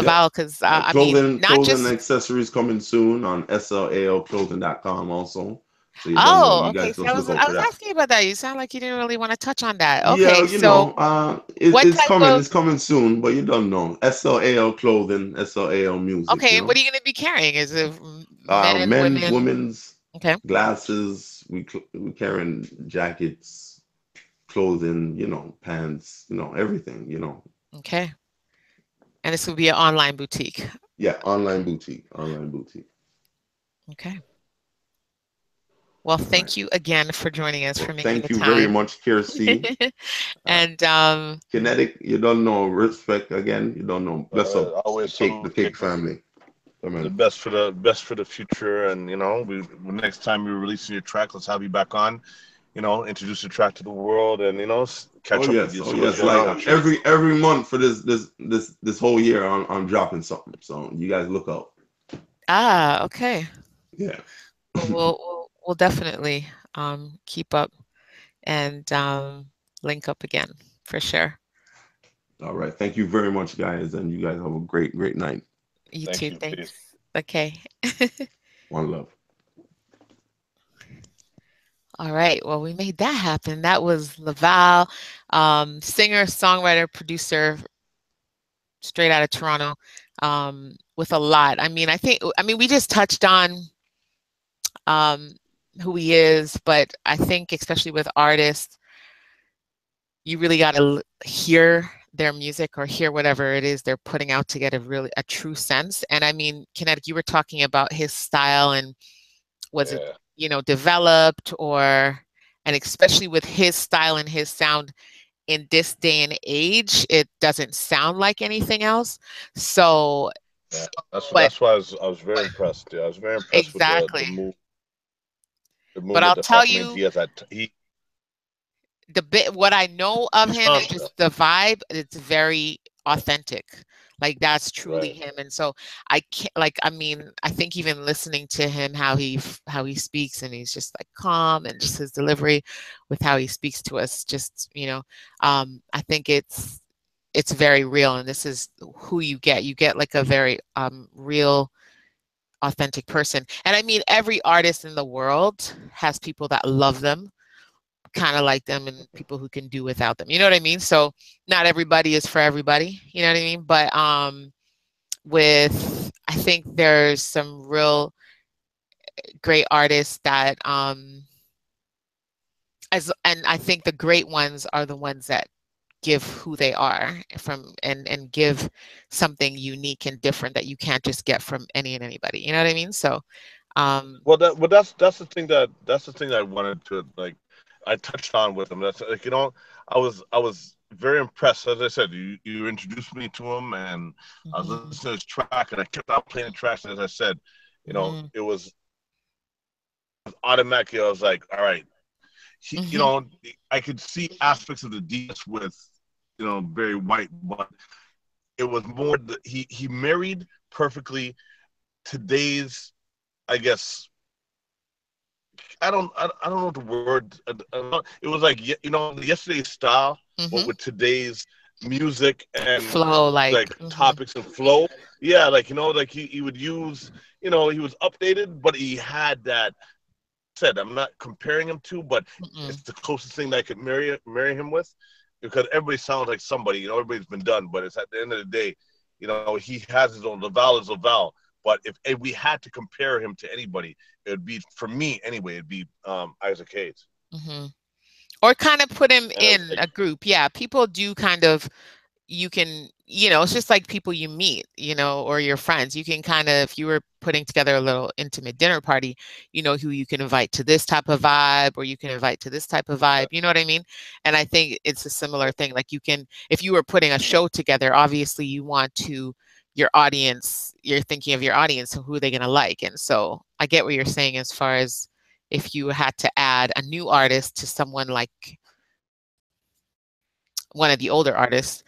Laval because I mean, not Clothing and just. accessories coming soon on SLALclothing.com also. So you don't know. Oh, You okay. guys See, just look out I for was that. asking you about that. You sound like you didn't really want to touch on that. Yeah, Okay, so what it's type coming. of It's coming soon, but you don't know. SLAL clothing, SLAL music. okay, and what are you going to be carrying? Is it men, Men's, women? women's, Okay, glasses. We carrying jackets, clothing. Pants. Everything. okay. And this will be an online boutique. Yeah, online boutique. Online boutique. Okay. Well, All right. thank you again for joining us, for Well, making the thank you very time. much, CARE C. Uh, And Kinetic, you don't know. Respect again. You don't know. Bless up Always the salute cake family. the Amen. best for the future, and we next time you're releasing your track, let's have you back on. Introduce your track to the world, and Oh catch up with yes, you, oh see what's yes. going Like on with you. every month for this whole year, I'm dropping something. So you guys look out. okay. Yeah. Well, we'll definitely keep up and link up again for sure. All right. Thank you very much, guys, and you guys have a great night. You Thank too. you. Thanks. Peace. Okay. One love. All right. Well, we made that happen. That was LEVALè, singer, songwriter, producer, straight out of Toronto, with a lot. I mean, we just touched on who he is, but I think especially with artists, you really got to hear their music or hear whatever it is they're putting out to get a true sense. And I mean, Kinetic, you were talking about his style and was it, developed and especially with his style and his sound in this day and age, it doesn't sound like anything else. So, Yeah, but that's why I was very impressed. Yeah, I was very impressed with exactly. the But I'll movement, the tell fucking you, ideas that he what I know of he's him is confident. just the vibe. It's very authentic. Like that's truly Right. him. And so I can't I think even listening to him, how he speaks, and he's just like calm, and just his delivery with how he speaks to us, just, I think it's very real. And this is who you get. You get like a very real, authentic person. And I mean, every artist in the world has people that love them, kind of like them, and people who can do without them. You know what I mean? So not everybody is for everybody. You know what I mean? But I think there's some real great artists that and I think the great ones are the ones that give who they are and give something unique and different that you can't just get from any and anybody. You know what I mean? So Well, that's the thing that I wanted to, like, I touched on with him. That's like, I was very impressed. As I said, you introduced me to him, and I was mhm, listening to his track, and I kept on playing the tracks. And as I said, mhm, it was automatically. I was like, all right, mhm, I could see aspects of the DS with, very white, but it was more he married perfectly today's, I guess, I don't know what the word. It was like, yesterday's style, but mhm. with today's music and Flow, like, like topics and flow. Yeah, like, like he would use, he was updated, but he had that. Said, I'm not comparing him to, but mm-mm. it's the closest thing that I could marry him with, because everybody sounds like somebody. Everybody's been done, but it's at the end of the day, he has his own. LEVALè is LEVALè. But if we had to compare him to anybody, it would be, for me anyway, it'd be Isaac Hayes. Mhm. Or kind of put him And in a group. Yeah, people do kind of, you can, it's just like people you meet, or your friends. You can kind of, if you were putting together a little intimate dinner party, who you can invite to this type of vibe, or you can invite to this type of vibe. You know what I mean? And I think it's a similar thing. Like, you can, if you were putting a show together, obviously you want to, your audience, you're thinking of your audience, so who are they going to like? And so I get what you're saying as far as if you had to add a new artist to someone like one of the older artists,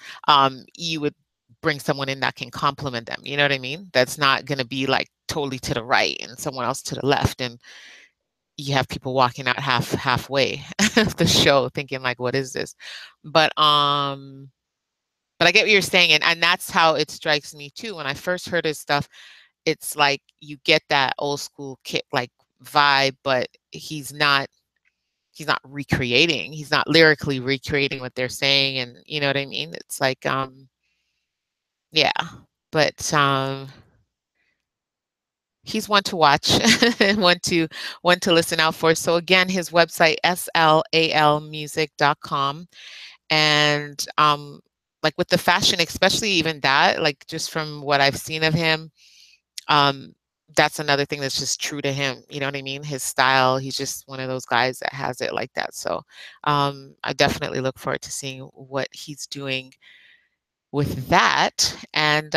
you would bring someone in that can complement them. You know what I mean? That's not going to be like totally to the right and someone else to the left, and you have people walking out halfway of the show thinking like, what is this? But I get what you're saying, and that's how it strikes me too. When I first heard his stuff, it's like you get that old school kit like vibe, but he's not recreating. He's not lyrically recreating what they're saying, and you know what I mean? It's like, yeah, but he's one to watch and one to listen out for. So again, his website, SLALmusic.com. And like with the fashion, especially even that, like just from what I've seen of him, um, that's another thing that's just true to him. You know what I mean? His style, he's just one of those guys that has it like that. So I definitely look forward to seeing what he's doing with that. And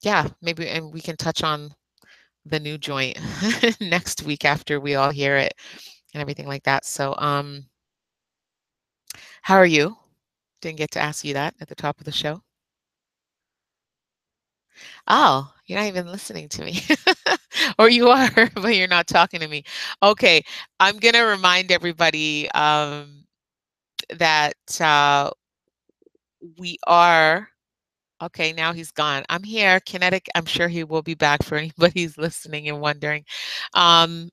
yeah, maybe, and we can touch on the new joint next week after we all hear it and everything like that. So how are you? Didn't get to ask you that at the top of the show. Oh, you're not even listening to me. Or you are, but you're not talking to me. Okay, I'm gonna remind everybody that we are Okay, now he's gone. I'm here, Kinetic. I'm sure he will be back for anybody who's listening and wondering.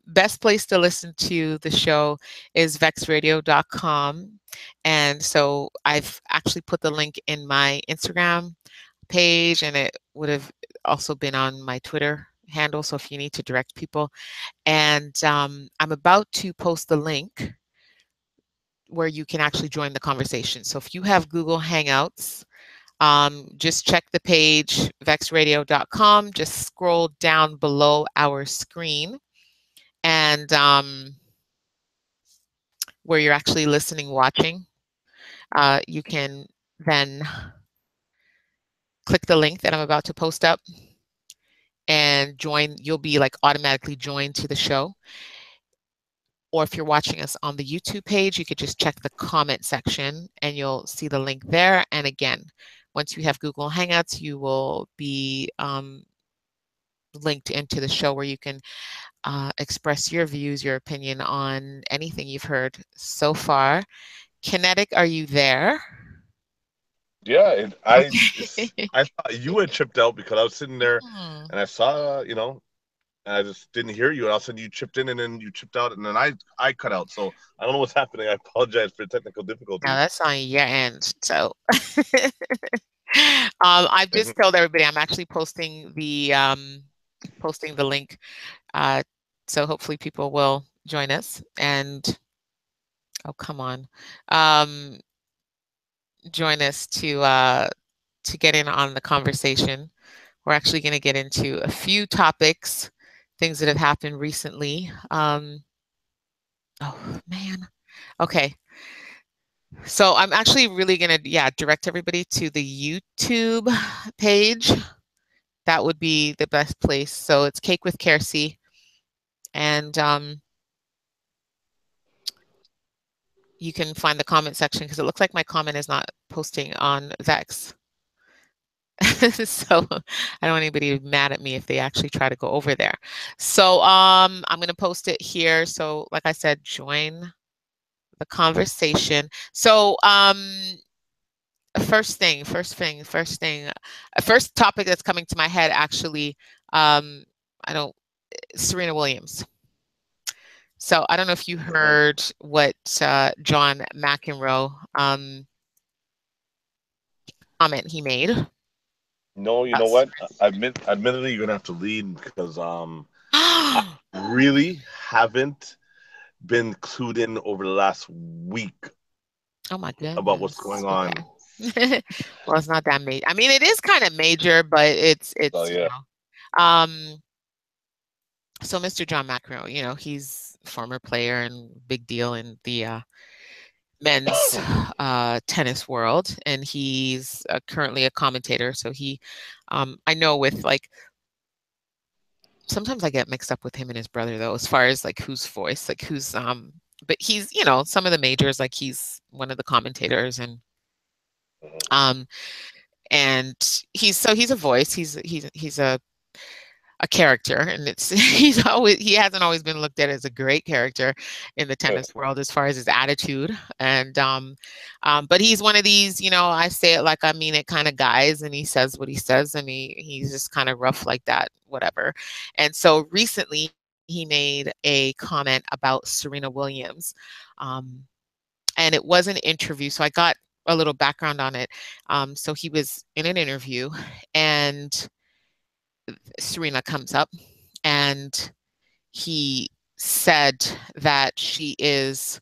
Best place to listen to the show is vexradio.com. And so I've actually put the link in my Instagram page, and it would have also been on my Twitter handle. So if you need to direct people, and I'm about to post the link where you can actually join the conversation. So if you have Google Hangouts, just check the page, vexradio.com. Just scroll down below our screen, and where you're actually listening, watching, you can then click the link that I'm about to post up and join. You'll be like automatically joined to the show. Or if you're watching us on the YouTube page, you could just check the comment section and you'll see the link there. And again, once you have Google Hangouts, you will be linked into the show where you can express your views, your opinion on anything you've heard so far. Kinetic, are you there? Yeah, Okay. I thought you had chipped out because I was sitting there Hmm. and I saw, and I just didn't hear you, and all of a sudden you chipped in, and then you chipped out, and then I cut out. So I don't know what's happening. I apologize for technical Now difficulties. that's on your end. So I've Mhm. just told everybody I'm actually posting the link. Uh, so hopefully people will join us. And oh, come on, join us to get in on the conversation. We're actually going to get into a few topics, things that have happened recently. Oh man. Okay. So I'm actually really going to, direct everybody to the YouTube page. That would be the best place. So it's Cake with CARE C. And you can find the comment section because it looks like my comment is not posting on Vex. So I don't want anybody mad at me if they actually try to go over there. So I'm going to post it here. So like I said, join the conversation. So first topic that's coming to my head actually, I don't, Serena Williams. So I don't know if you heard what John McEnroe comment he made. No, you know That's what? Admittedly, you're gonna have to lead because I really haven't been clued in over the last week oh my about what's goodness. going on. Okay. Well, it's not that major. I mean, it is kind of major, but So it's yeah, um so Mr. John McEnroe, he's a former player and big deal in the men's tennis world, and he's currently a commentator. So I know with like sometimes I get mixed up with him and his brother though, as far as like whose voice, like who's but he's some of the majors, like he's one of the commentators, um and he's a voice, he's a character, and he hasn't always been looked at as a great character in the tennis world as far as his attitude, and but he's one of these, I say it like I mean it kind of guys, and he says what he says, and he's just kind of rough like that, whatever. And so recently he made a comment about Serena Williams, um, and it was an interview, so I got a little background on it. So he was in an interview, and Serena comes up, and he said that she has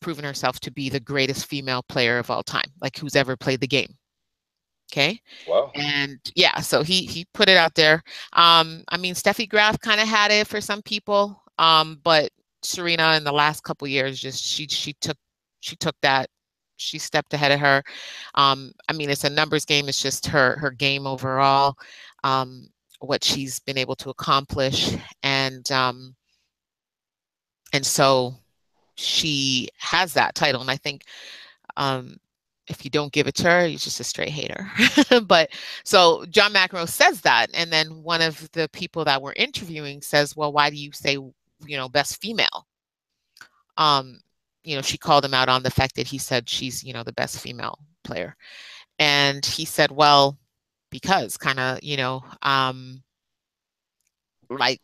proven herself to be the greatest female player of all time, like who's ever played the game. Okay. wow. And yeah, so he put it out there. I mean, Steffi Graf kind of had it for some people, but Serena in the last couple years, just she took that, she stepped ahead of her. I mean, it's a numbers game. It's just her game overall, what she's been able to accomplish, and so she has that title. And I think um, if you don't give it to her, you're just a straight hater. But so John McEnroe says that, and then one of the people that we're interviewing says, "Well, why do you say, best female?" Um, she called him out on the fact that he said she's, the best female player, And he said, well, because kind of, like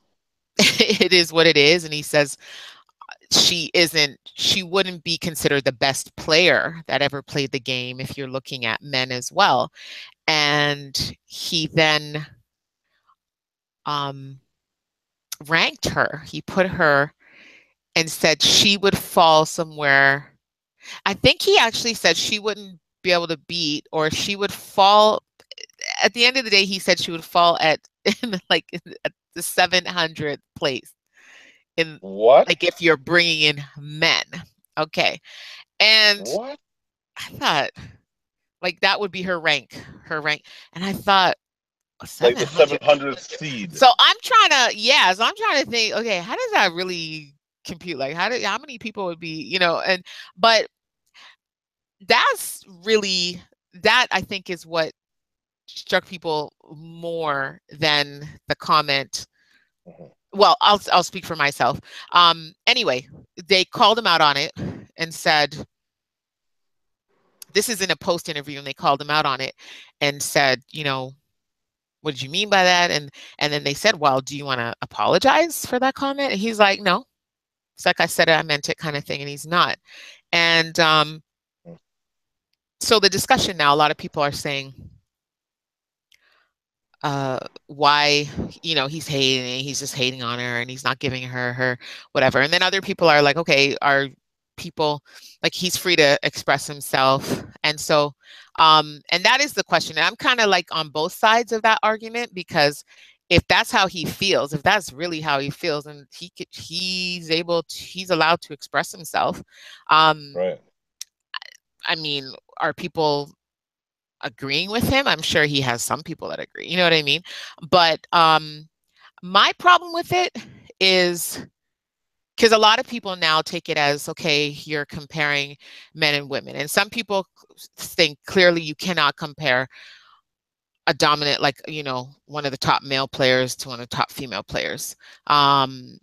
it is what it is. And he says she wouldn't be considered the best player that ever played the game if you're looking at men as well. And he then ranked her. He put her and said she would fall somewhere. I think he actually said she wouldn't be able to beat, or she would fall. At the end of the day, he said she would fall at like at the 700th place in What? like if you're bringing in men. Okay. And What? I thought like that would be her rank. And I thought Like the 700th seed. So I'm trying to think, okay, how does that really compute? Like how many people would be, but that's really, that I think is what struck people more than the comment. Well, I'll speak for myself. Anyway, they called him out on it and said, this is in a post interview, and they called him out on it and said, what did you mean by that? And then they said, well, do you want to apologize for that comment? And he's like, no, it's like I said it, I meant it, kind of thing. And he's not. And so the discussion now, a lot of people are saying, why, he's just hating on her and he's not giving her whatever. And then other people are like, okay, are people like, he's free to express himself. And so and that is the question. And I'm kind of like on both sides of that argument, because if that's how he feels, if that's really how he feels, and he's allowed to express himself. Right. I mean, are people agreeing with him? I'm sure he has some people that agree, you know what I mean? But my problem with it is, because a lot of people now take it as, okay, you're comparing men and women. And some people think clearly you cannot compare a dominant, like, one of the top male players to one of the top female players. And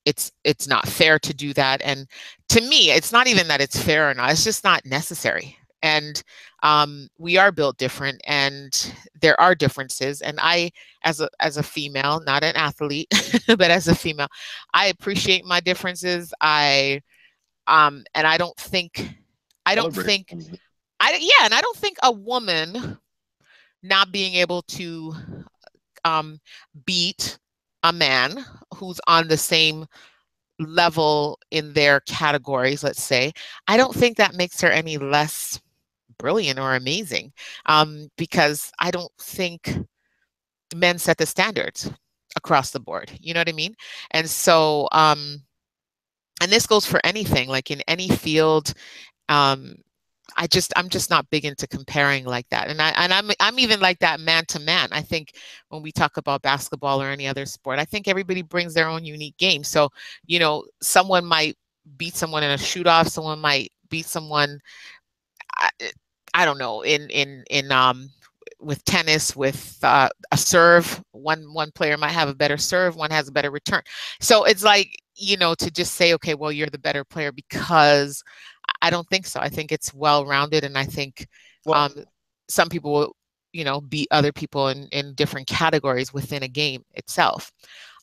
it's not fair to do that. And to me, it's not even that it's fair or not, it's just not necessary. And we are built different, and there are differences. And I, as a female, not an athlete, but as a female, I appreciate my differences. And I don't think and I don't think a woman not being able to beat a man who's on the same level in their categories, let's say, I don't think that makes her any less brilliant or amazing, because I don't think men set the standards across the board. You know what I mean? And so, and this goes for anything, like in any field. I'm just not big into comparing like that. And I'm even like that man to man. I think when we talk about basketball or any other sport, I think everybody brings their own unique game. So, someone might beat someone in a shoot off, someone might beat someone, I don't know, in with tennis, with a serve, one player might have a better serve, one has a better return. So it's like, to just say, okay, well, you're the better player, because I don't think so. I think it's well-rounded, and I think some people will, beat other people in different categories within a game itself.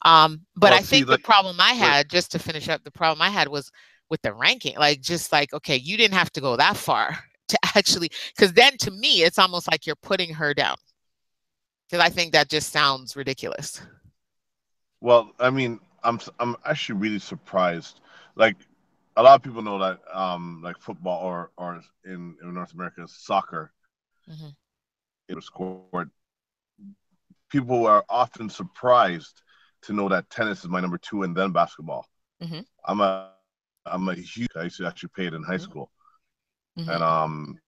But I think the problem I had, just to finish up, the problem I had was with the ranking, like, just like, okay, you didn't have to go that far to actually, because then to me, it's almost like you're putting her down, because I think that just sounds ridiculous. Well, I mean, I'm actually really surprised. Like, a lot of people know that like football or in North America, soccer, it was scored. People are often surprised to know that tennis is my number 2 and then basketball. I'm a huge, I used to actually play it in high school. And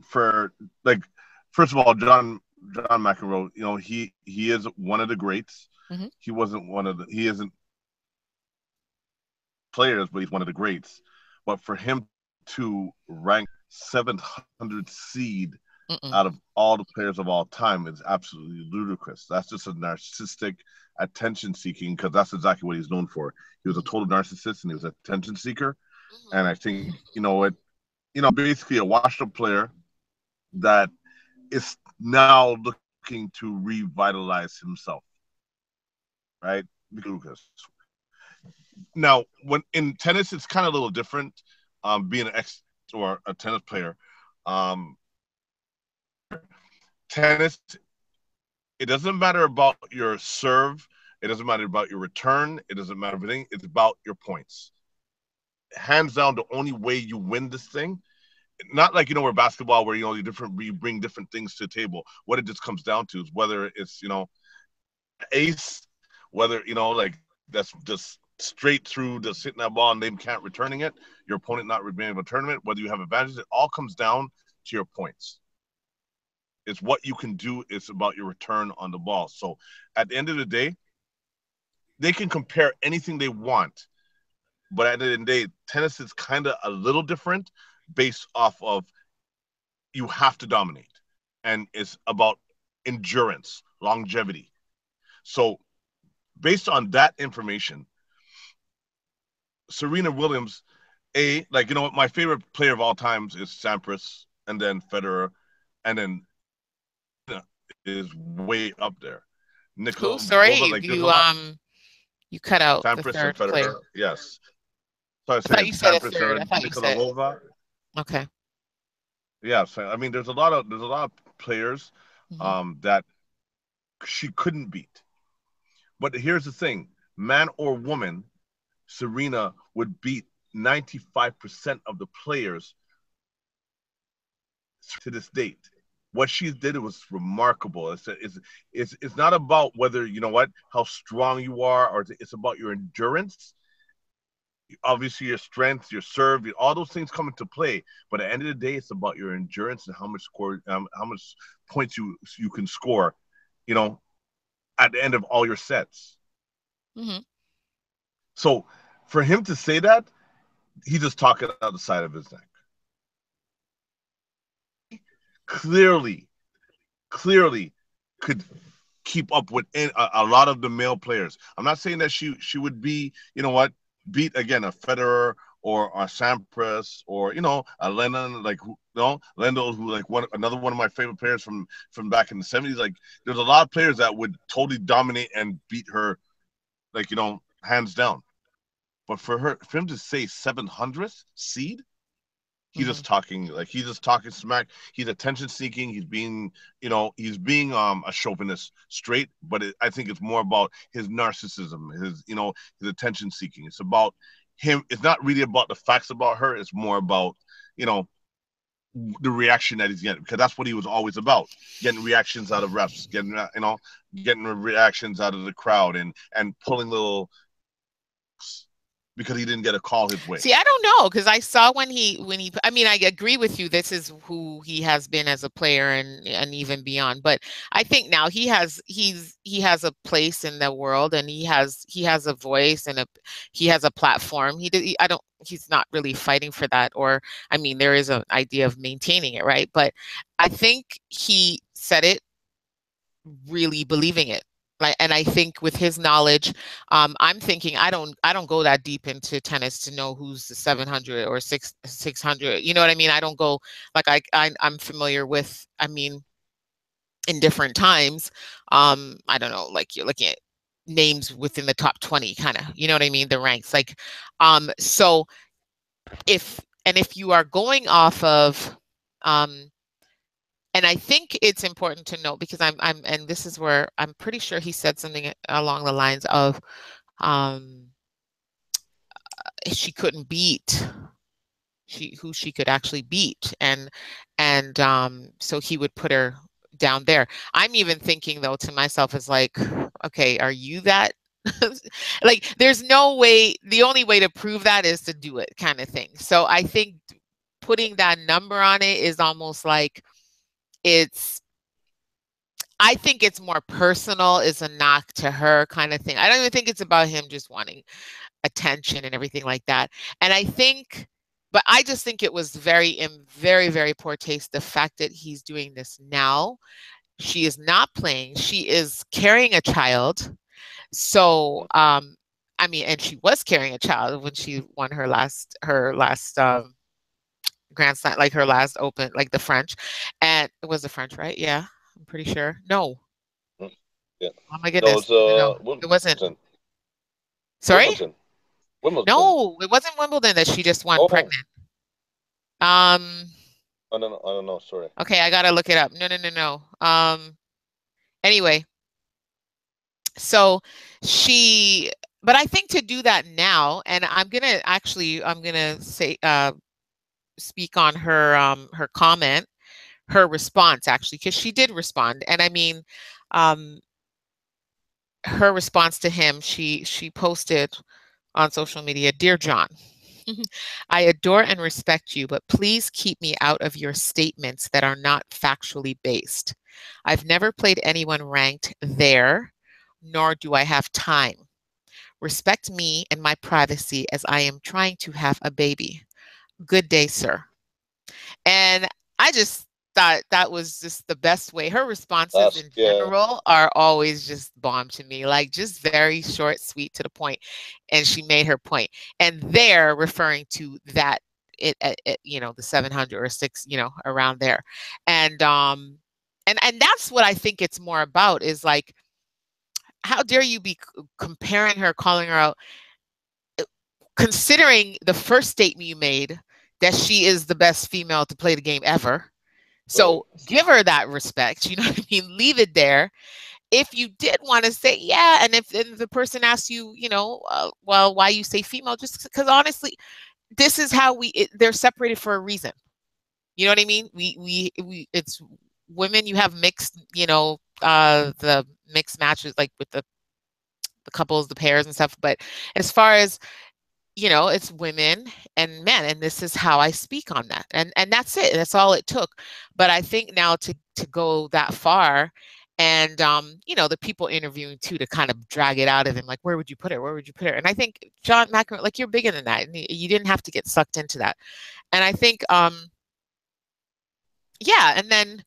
for, like, first of all, John McEnroe, he is one of the greats. He isn't players, but he's one of the greats. But for him to rank 700 seed out of all the players of all time is absolutely ludicrous. That's just a narcissistic attention seeking, because that's exactly what he's known for. He was a total narcissist, and he was an attention seeker. And I think, basically a washed up player that is now looking to revitalize himself, right? Lucas. Now, when in tennis, it's kind of a little different. Being an ex or a tennis player, um, tennis, it doesn't matter about your serve, it doesn't matter about your return, it doesn't matter everything. It's about your points. Hands down, the only way you win this thing, not like where basketball, where you bring different things to the table. What it just comes down to is whether it's ace, whether like that's just straight through, just hitting that ball and they can't returning it, your opponent not being able to tournament, whether you have advantages, it all comes down to your points. It's what you can do. It's about your return on the ball. So at the end of the day, they can compare anything they want, but at the end of the day, tennis is kind of a little different based off of you have to dominate, and it's about endurance, longevity. So based on that information, Serena Williams, what, my favorite player of all times is Sampras, and then Federer, and then is way up there. Who? Sorry, like there's a lot. You cut out the Sampras and third Federer, player. yes. So I I thought said you said a Sampras third. I and thought you said. Nikolova. Okay. Yeah, so I mean, there's a lot of players that she couldn't beat. But here's the thing: man or woman, Serena would beat 95% of the players to this date. What she did was remarkable. It's not about whether how strong you are, or it's about your endurance. Obviously, your strength, your serve, all those things come into play. But at the end of the day, it's about your endurance and how much points you can score. At the end of all your sets. Mm-hmm. So for him to say that, he's just talking out the side of his neck. Clearly could keep up with a lot of the male players. I'm not saying that she would be, beat again a Federer or a Sampras or a Lennon, Lendl, who another one of my favorite players from back in the 70s. Like there's a lot of players that would totally dominate and beat her, hands down. But for him to say 700th seed, he's just talking smack. He's attention seeking. He's being a chauvinist straight. But I think it's more about his narcissism, his attention seeking. It's about him. It's not really about the facts about her. It's more about the reaction that he's getting, because that's what he was always about: getting reactions out of refs, getting reactions out of the crowd, and pulling little. Because he didn't get a call his way. See, I don't know, because I saw when he, I mean, I agree with you. This is who he has been as a player and even beyond. But I think now he has a place in the world, and he has a voice, and he has a platform. He's not really fighting for that, or I mean, there is an idea of maintaining it, right? But I think he said it really believing it. And I think with his knowledge, I'm thinking I don't go that deep into tennis to know who's the 700 or 600. You know what I mean? I don't go like I'm familiar with. I mean, in different times, I don't know. Like you're looking at names within the top 20, kind of. You know what I mean? The ranks, like, so if you are going off of, and I think it's important to note, because and this is where I'm pretty sure he said something along the lines of, she couldn't beat who she could actually beat, and so he would put her down there. I'm even thinking though to myself is like, okay, are you that? Like, there's no way. The only way to prove that is to do it, kind of thing. So I think putting that number on it is almost like, I think it's more personal, is a knock to her kind of thing. I don't even think it's about him just wanting attention and everything like that. And I think, but I just think it was very, very poor taste, the fact that he's doing this now. She is not playing. She is carrying a child. So, I mean, and she was carrying a child when she won her last Grand Slam, like her last Open, like the French, and it was the French, right? Yeah, I'm pretty sure. No, Yeah. oh my No, goodness, it's no, it wasn't. Wimbledon. Sorry, Wimbledon. Wimbledon. no, it wasn't Wimbledon that she just won Oh, pregnant. Um, I don't know. I don't know. Sorry. okay, I gotta look it up. No, no, no, no. Anyway, so she, but I think to do that now, and I'm gonna say, speak on her comment, her response actually, because she did respond, and I mean, um, her response to him, she posted on social media, "Dear John, I adore and respect you, but please keep me out of your statements that are not factually based. I've never played anyone ranked there, nor do I have time. Respect me and my privacy as I am trying to have a baby. Good day, sir." And I just thought that was just the best way. Her responses That's in yeah. general are always just bomb to me, like just very short, sweet, to the point. And she made her point. And they're referring to that the 700 or six, around there. And and that's what I think it's more about, is like, how dare you be comparing her, calling her out, considering the first statement you made that she is the best female to play the game ever. Right. So give her that respect. You know what I mean? Leave it there. If you did want to say, yeah, and if the person asks you, well, why you say female, just because honestly, this is how they're separated for a reason. You know what I mean? It's women. You have mixed, the mixed matches, like with the couples, the pairs and stuff. But as far as, it's women and men, and this is how I speak on that, and that's it. That's all it took. But I think now to go that far, and the people interviewing too, to kind of drag it out of him, like, where would you put her? Where would you put her? And I think John McEnroe, like, you're bigger than that, and you didn't have to get sucked into that. And I think, yeah, and then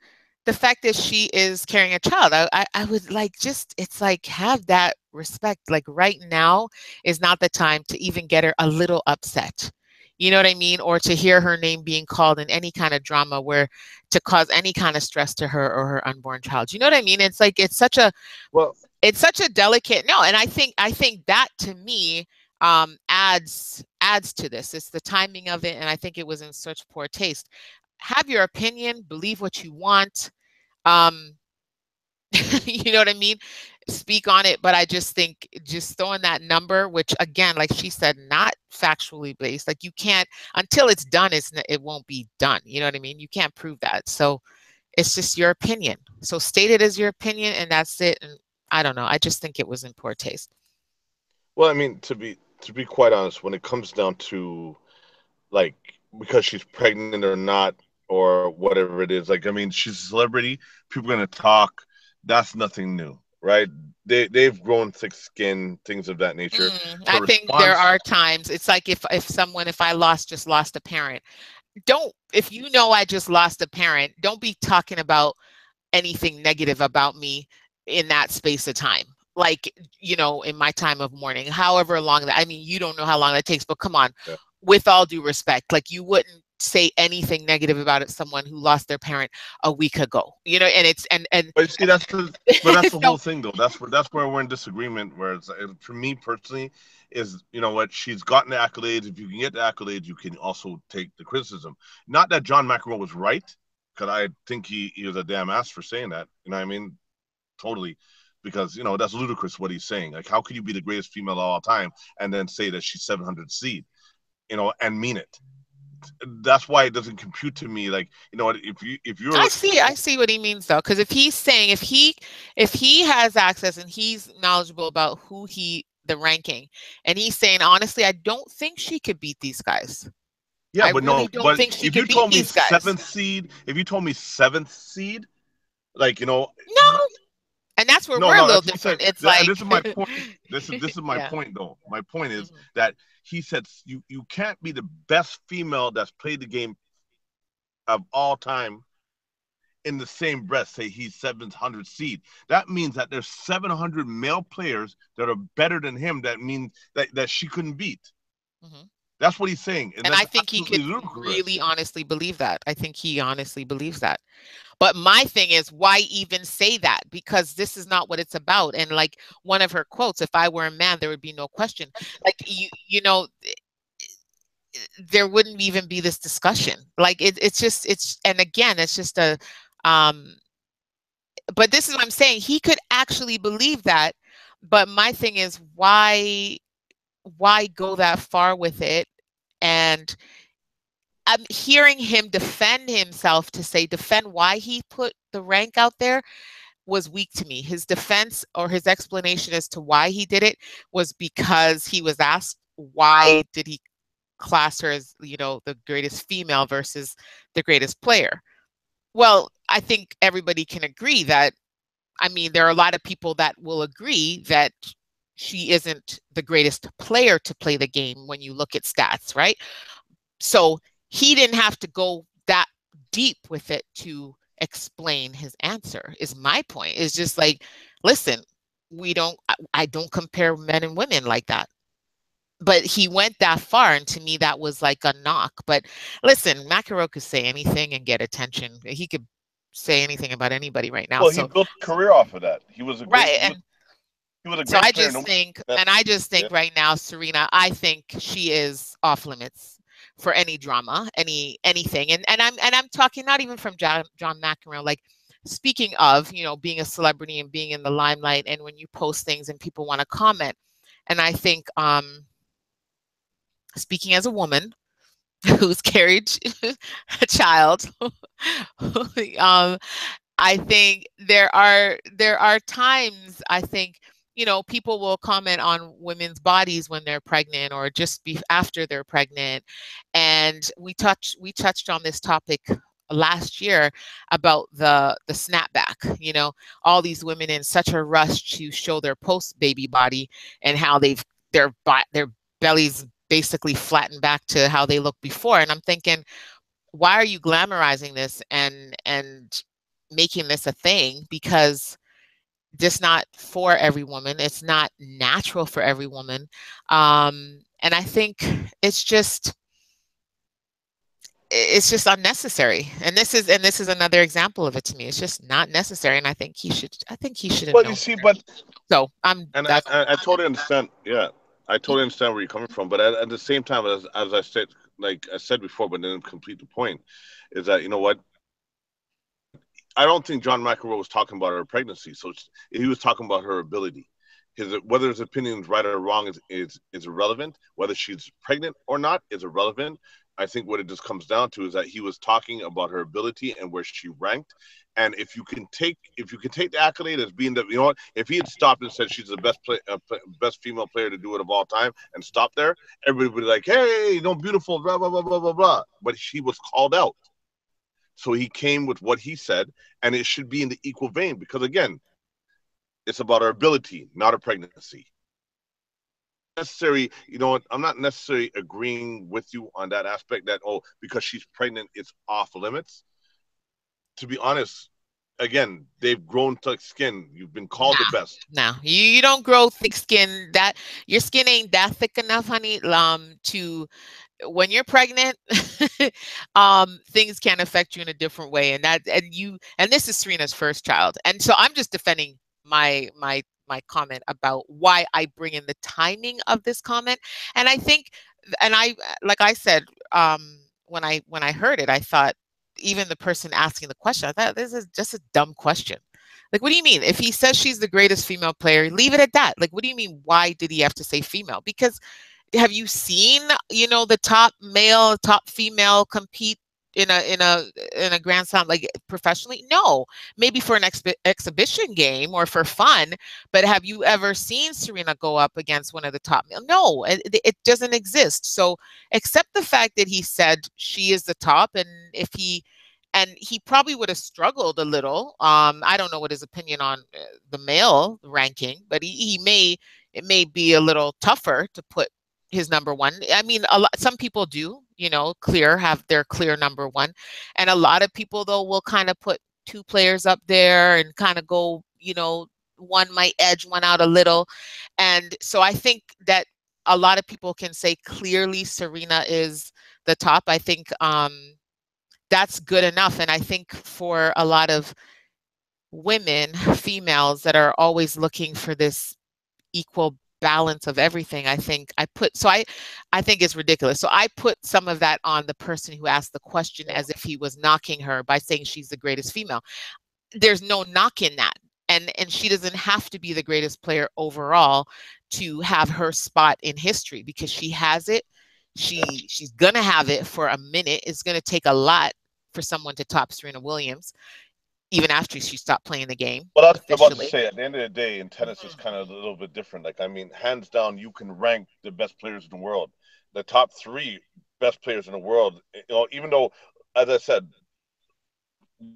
the fact that she is carrying a child, I would like, just, it's like, have that respect. Like, right now is not the time to even get her a little upset. You know what I mean? Or to hear her name being called in any kind of drama where to cause any kind of stress to her or her unborn child. You know what I mean? It's like, Well, it's such a delicate, no, and I think that, to me, adds to this. It's the timing of it, and I think it was in such poor taste. Have your opinion, believe what you want. Um, you know what I mean? Speak on it, but I just think just throwing that number, which again, like she said, not factually based. Like, you can't, until it's done, it won't be done. You know what I mean? You can't prove that. So it's just your opinion. So state it as your opinion, and that's it. And I don't know. I just think it was in poor taste. well, I mean, to be quite honest, when it comes down to, like, because she's pregnant or not, or whatever it is, like, I mean, she's a celebrity. People are gonna talk. That's nothing new, right? They've grown thick skin, things of that nature. Her I think there response, are times it's like, if I just lost a parent, don't, if I just lost a parent, don't be talking about anything negative about me in that space of time. Like, in my time of mourning, however long that, I mean, you don't know how long that takes, but come on, yeah. with all due respect, like, you wouldn't say anything negative about it, someone who lost their parent a week ago, and it's, and But see, that's the whole so, thing, though. That's where we're in disagreement. Where it's, for me personally, is, you know what, she's gotten the accolades. If you can get the accolades, you can also take the criticism. Not that John McEnroe was right, because I think he was a damn ass for saying that. You know what I mean? Totally, because that's ludicrous what he's saying. Like, how could you be the greatest female of all time and then say that she's 700 seed, and mean it? That's why it doesn't compute to me. Like, if I you're see what he means, though, because if he's saying, if he has access and he's knowledgeable about the ranking, and he's saying, honestly, I don't think she could beat these guys. yeah, I but no, really don't but think she if you could beat told me these guys. seventh seed, like, No, and that's where no, we're a no, little that's what he said. different. It's And like, this is my point. This is my yeah. point, though. My point is Mhm. that he said you can't be the best female that's played the game of all time in the same breath say he's 700 seed. That means that there's 700 male players that are better than him. That means that she couldn't beat. Mhm. That's what he's saying, and And that's I think he absolutely could ludicrous. really honestly believe that. I think he honestly believes that. But my thing is, why even say that? Because this is not what it's about. And like one of her quotes, if I were a man, there would be no question. Like, you know, there wouldn't even be this discussion. Like and again, it's just um, but this is what I'm saying. He could actually believe that. But my thing is, why go that far with it? And I'm hearing him defend himself to say, defend why he put the rank out there was weak to me. His defense or his explanation as to why he did it was because he was asked, why did he class her as, you know, the greatest female versus the greatest player? Well, I think everybody can agree that, I mean, there are a lot of people that will agree that she isn't the greatest player to play the game when you look at stats, right? So he didn't have to go that deep with it to explain his answer, is my point. It's just like, listen, I don't compare men and women like that. But he went that far, and to me, that was like a knock. But listen, McEnroe could say anything and get attention. He could say anything about anybody right now. Well, he So built a career off of that. He was a great. right, and He was a so great player. No, I just think right now, Serena, I think she is off limits for any drama, anything. And I'm talking not even from John McEnroe. Like, speaking of, you know, being a celebrity and being in the limelight, and when you post things and people want to comment, and I think speaking as a woman who's carried a child, I think there are times, I think, you know, people will comment on women's bodies when they're pregnant or just after they're pregnant. And we touched on this topic last year about the snapback, you know, all these women in such a rush to show their post baby body and how their bellies basically flattened back to how they looked before. And I'm thinking, why are you glamorizing this and making this a thing? Because just not for every woman. It's not natural for every woman. And I think it's just unnecessary. And this is another example of it to me. It's just not necessary. And I think he should have But you known see, better. but So I totally understand. Yeah, I totally understand where you're coming from. But at the same time, as I said, like I said before, but didn't complete the point, is that, you know what? I don't think John McEnroe was talking about her pregnancy. So he was talking about her ability. Whether his opinion is right or wrong is irrelevant. Whether she's pregnant or not is irrelevant. I think what it just comes down to is that he was talking about her ability and where she ranked. And if you can take the accolade as being that, you know what, if he had stopped and said she's the best female player to do it of all time and stopped there, everybody would be like, hey, you know, beautiful, blah blah blah blah blah blah. But she was called out. So he came with what he said, and it should be in the equal vein because, again, it's about our ability, not a pregnancy. Necessary, you know what? I'm not necessarily agreeing with you on that aspect that, oh, because she's pregnant, it's off limits. To be honest, again, they've grown thick skin. You've been called the best. No, you don't grow thick skin. That your skin ain't that thick enough, honey. To when you're pregnant, things can affect you in a different way, and this is Serena's first child, and so I'm just defending my comment about why I bring in the timing of this comment, and I think, and I like I said, when I heard it, I thought, even the person asking the question, I thought, this is just a dumb question. Like, what do you mean? If he says she's the greatest female player, leave it at that. Like, what do you mean? Why did he have to say female? Because have you seen, you know, the top male, top female compete in a Grand Slam, like, professionally? No, maybe for an exhibition game or for fun. But have you ever seen Serena go up against one of the top male? No, it doesn't exist. So accept the fact that he said she is the top, and he probably would have struggled a little. I don't know what his opinion on the male ranking, but it may be a little tougher to put his number one. I mean, some people do, you know, have their clear number one. And a lot of people, though, will kind of put two players up there and kind of go, you know, one might edge one out a little. And so I think that a lot of people can say clearly Serena is the top. I think that's good enough. And I think for a lot of women, females that are always looking for this equal balance of everything, I think I think it's ridiculous. So I put some of that on the person who asked the question as if he was knocking her by saying she's the greatest female. There's no knock in that. And she doesn't have to be the greatest player overall to have her spot in history, because she has it. She's gonna have it for a minute. It's gonna take a lot for someone to top Serena Williams, even after she stopped playing the game. Well, that's what I'm about to officially. say. At the end of the day, in tennis, it's kind of a little bit different. Like, I mean, hands down, you can rank the best players in the world. The top three best players in the world, even though, as I said,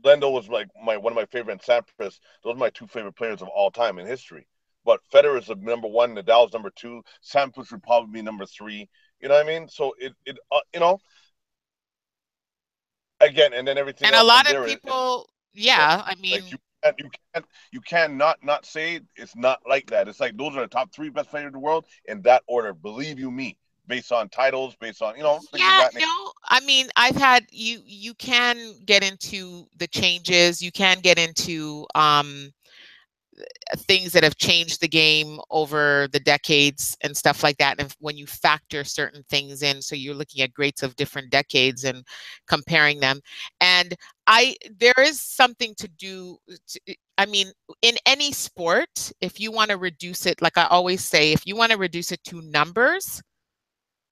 Lendo was like one of my favorite, and Sampras. Those are my two favorite players of all time in history. But Federer is the number one, Nadal's number two, Sampras would probably be number three. You know what I mean? So again, and then everything And a else from lot of there. people, yeah, I mean, like you can't not say it's not like that. It's like those are the top three best players in the world in that order. Believe you me, based on titles, based on things yeah, like that. no, I mean, I've had you can get into the changes, you can get into things that have changed the game over the decades and stuff like that. And when you factor certain things in, so you're looking at greats of different decades and comparing them. And there is something to do. I mean, in any sport, if you want to reduce it, like I always say, if you want to reduce it to numbers,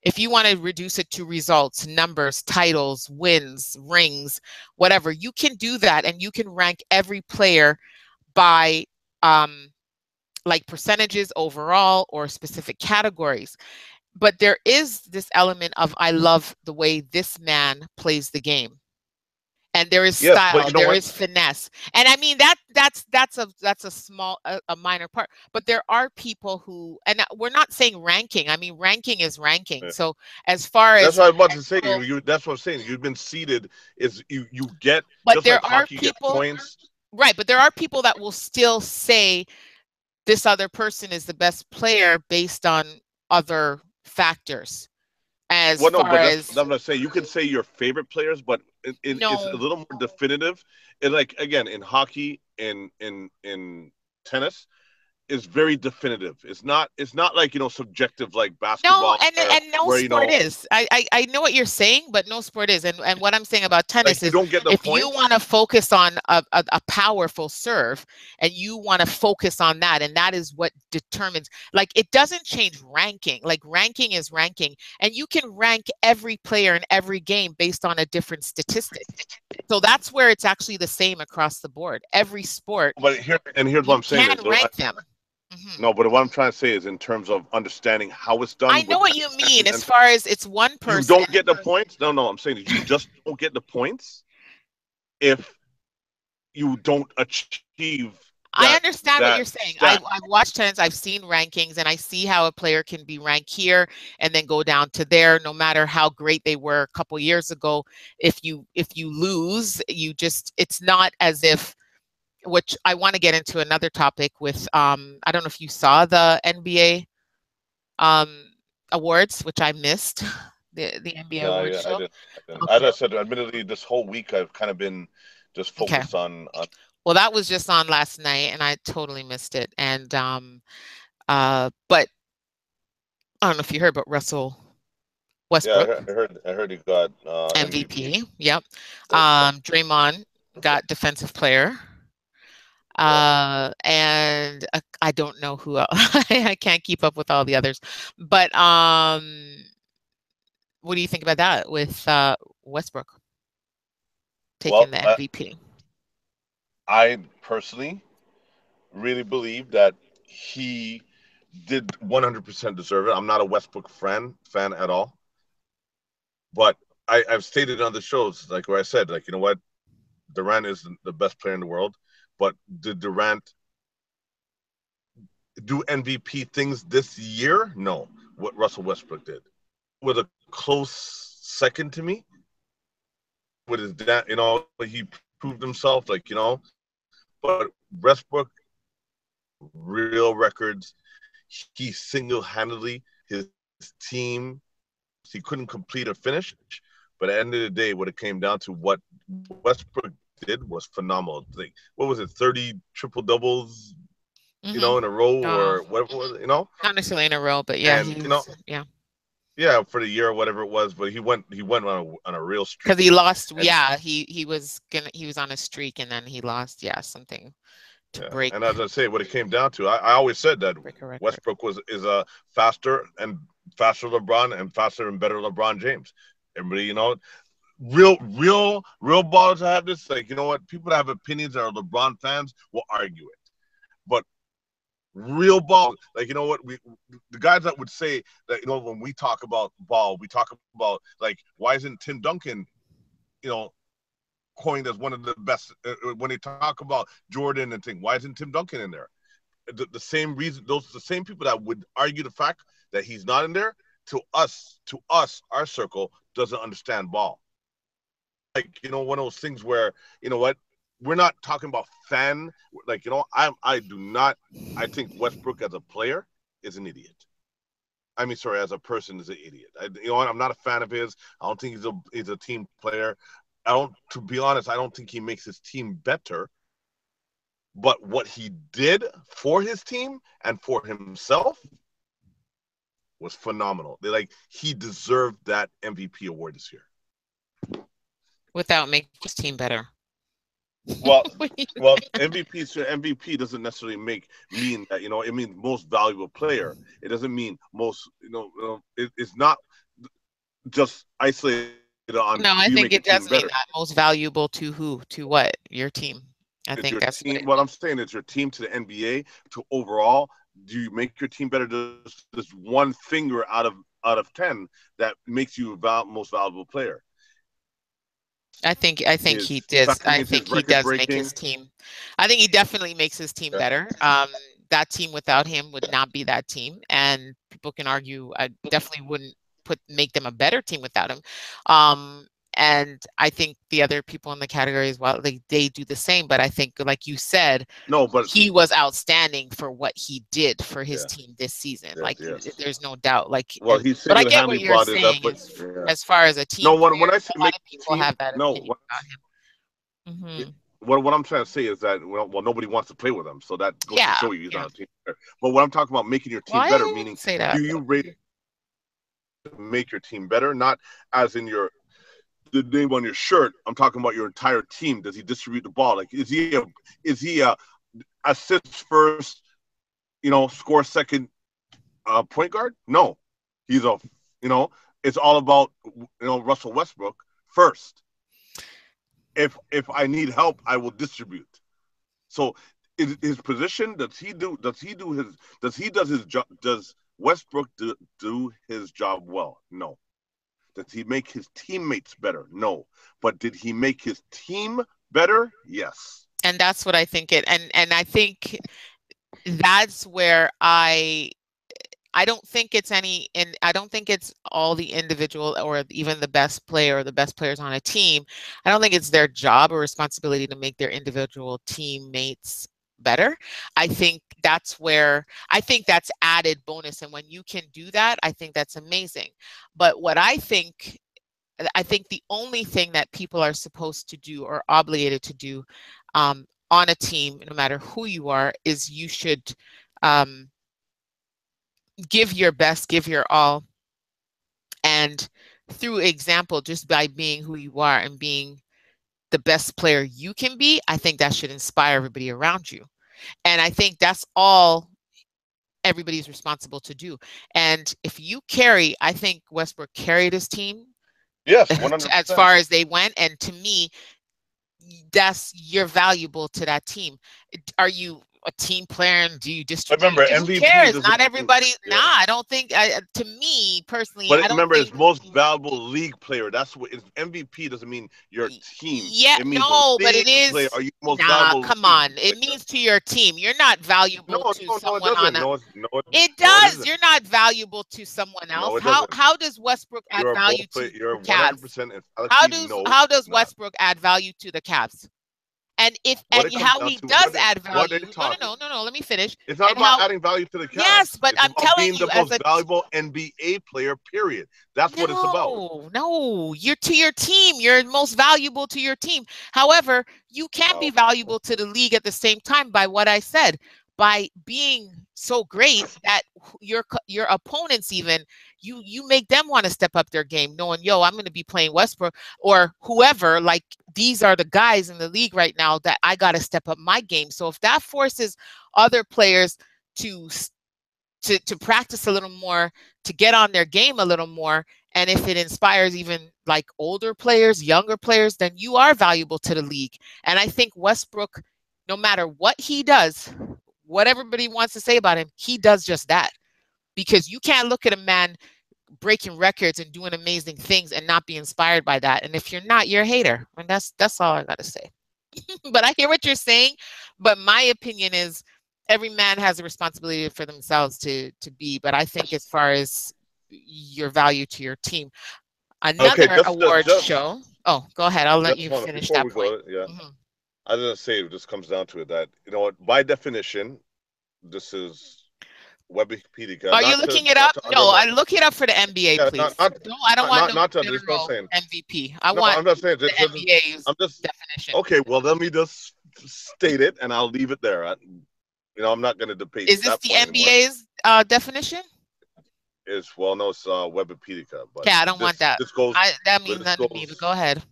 if you want to reduce it to results, numbers, titles, wins, rings, whatever, you can do that. And you can rank every player by like percentages overall or specific categories. But there is this element of, I love the way this man plays the game. And there is style, there is finesse. And I mean, that's a small, a minor part. But there are people who, and we're not saying ranking. I mean, ranking is ranking. Yeah. So as far as that's what I was about to say, that's what I'm saying. You've been seeded. Is you get, but just there like are hockey people, gets points. Right, but there are people that will still say this other person is the best player based on other factors. As far as, that's what I'm saying. You can say your favorite players, but it's a little more definitive. And like, again, in hockey, in tennis, is very definitive. It's not like, subjective like basketball. No, and no sport is. I know what you're saying, but no sport is. And what I'm saying about tennis is, if you want to focus on a powerful serve, and you want to focus on that, and that is what determines, like, it doesn't change ranking. Like, ranking is ranking, and you can rank every player in every game based on a different statistic. So that's where it's actually the same across the board. Every sport. But here's what I'm saying. You can rank them. No, but what I'm trying to say is, in terms of understanding how it's done. I know what you mean. As far as it's one person. You don't get the points. No, I'm saying you just don't get the points if you don't achieve. I understand what you're saying. I've watched tennis. I've seen rankings, and I see how a player can be ranked here and then go down to there, no matter how great they were a couple years ago. If you lose, it's not as if. Which I want to get into another topic with, I don't know if you saw the NBA awards, which I missed, the NBA awards show. I did. Okay. As I said, admittedly, this whole week I've kind of been just focused on. Well, that was just on last night, and I totally missed it. And but I don't know if you heard, but Russell Westbrook. Yeah, I heard he got MVP. Yep. Draymond got Defensive Player. And I don't know who else. I can't keep up with all the others. But what do you think about that with Westbrook taking the MVP? I personally really believe that he did 100% deserve it. I'm not a Westbrook fan at all. But I've stated on the shows, like where I said, like, you know what, Durant is the best player in the world. But did Durant do MVP things this year? No. What Russell Westbrook did. With a close second to me. With his dad, he proved himself, like, But Westbrook, real records, he single-handedly, his team, he couldn't complete a finish. But at the end of the day, what it came down to, what Westbrook did was phenomenal. Like, what was it, 30 triple doubles, in a row, or whatever was it, Not necessarily in a row, but yeah, and yeah, for the year or whatever it was. But he went on a real streak. Because he lost. He was on a streak, and then he lost. Something to break. And as I say, what it came down to, I always said that Westbrook is a faster LeBron and faster and better LeBron James. Everybody, real ballers have this. Like, you know what? People that have opinions that are LeBron fans will argue it, but real ball, like, you know what, the guys that would say that, when we talk about ball, we talk about, like, why isn't Tim Duncan, coined as one of the best, when they talk about Jordan and things, why isn't Tim Duncan in there? The same reason, those are the same people that would argue the fact that he's not in there. To us, our circle doesn't understand ball. Like, one of those things where, we're not talking about fan. Like, I think Westbrook as a player is an idiot. I mean, sorry, as a person is an idiot. I'm not a fan of his. I don't think he's a team player. To be honest, I don't think he makes his team better. But what he did for his team and for himself was phenomenal. He deserved that MVP award this year. Without making his team better. Well, MVP doesn't necessarily mean that, it means most valuable player. It doesn't mean most, it's not just isolated on. No, I think it does mean that. Most valuable to who? To what? Your team. I think that's what I'm saying. It's your team to the NBA, to overall. Do you make your team better? There's one finger out of 10 that makes you most valuable player. I think he does. I think he does make his team. I think he definitely makes his team better. That team without him would not be that team, and people can argue. I definitely wouldn't make them a better team without him. And I think the other people in the category as well, they do the same. But I think, like you said, he was outstanding for what he did for his team this season. There's no doubt. Well, but I get what you're saying as far as a team. No, when I say a lot of people have that opinion about him. What I'm trying to say is that nobody wants to play with him, so that goes to show you he's not a team player. But what I'm talking about, making your team better, meaning do you rate to make your team better, not as in the name on your shirt. I'm talking about your entire team. Does he distribute the ball? Like, is he a assist first, score second point guard? No, he's it's all about Russell Westbrook first. If I need help, I will distribute. So his position, does Westbrook do his job well? No. Does he make his teammates better? No. But did he make his team better? Yes. And that's what I think and I think that's where I don't think it's I don't think it's all the individual or even the best player or the best players on a team. I don't think it's their job or responsibility to make their individual teammates better. I think that's added bonus. And when you can do that, I think that's amazing. But what I think the only thing that people are supposed to do or obligated to do on a team, no matter who you are, is you should give your best, give your all. And through example, just by being who you are and being the best player you can be, I think that should inspire everybody around you. And I think that's all everybody's responsible to do. And if you I think Westbrook carried his team. Yes, 100%. As far as they went. And to me, you're valuable to that team. Are you a team player and do you distribute? Remember, MVP cares? Not everybody. I don't think. To me personally, but I don't remember, think, his most valuable league player. That's what MVP doesn't mean your team. Yeah, it means but it is. Player, are you most valuable come on, it means to your team. You're not valuable to someone on a. It does. You're not valuable to someone else. How does Westbrook add value to the Cavs? How does Westbrook add value to the Cavs? And if What and it comes how down he to, does add what they're value. talking. No. Let me finish. It's not And about how adding value to the yes, Cavs. but It's I'm about telling being you the as most a valuable NBA player, period. That's what it's about. no, you're to your team. You're most valuable to your team. However, you can't be Wow. valuable to the league at the same time by what I said, by being so great that your opponents even you make them want to step up their game, knowing, yo, I'm going to be playing Westbrook or whoever. Like these are the guys in the league right now that I got to step up my game. So if that forces other players to to practice a little more, to get on their game a little more, and if it inspires even like older players, younger players, then you are valuable to the league. And I think Westbrook, no matter what he does, what everybody wants to say about him, he does just that. Because you can't look at a man breaking records and doing amazing things and not be inspired by that. And if you're not, you're a hater. And that's all I got to say. But I hear what you're saying. But my opinion is every man has a responsibility for themselves to be. But I think as far as your value to your team, Okay, another award show. Oh, go ahead. I'll let you finish before that we point. go, yeah, Mhm. I was gonna say it just comes down to it that what, by definition, this is Wikipedia, Are you looking it up? not to No, I undermine. look it up for the NBA, Yeah, please. No, I don't want no not to. Just not general saying. MVP. I No, want I'm not saying. the NBA's I'm just definition. okay. Well, let me just state it, and I'll leave it there. I'm not going to debate Is this that the point anymore. NBA's definition? No, it's Wikipedia, but Okay, I don't want that. this goes. That But means this nothing to me, but go goes. ahead.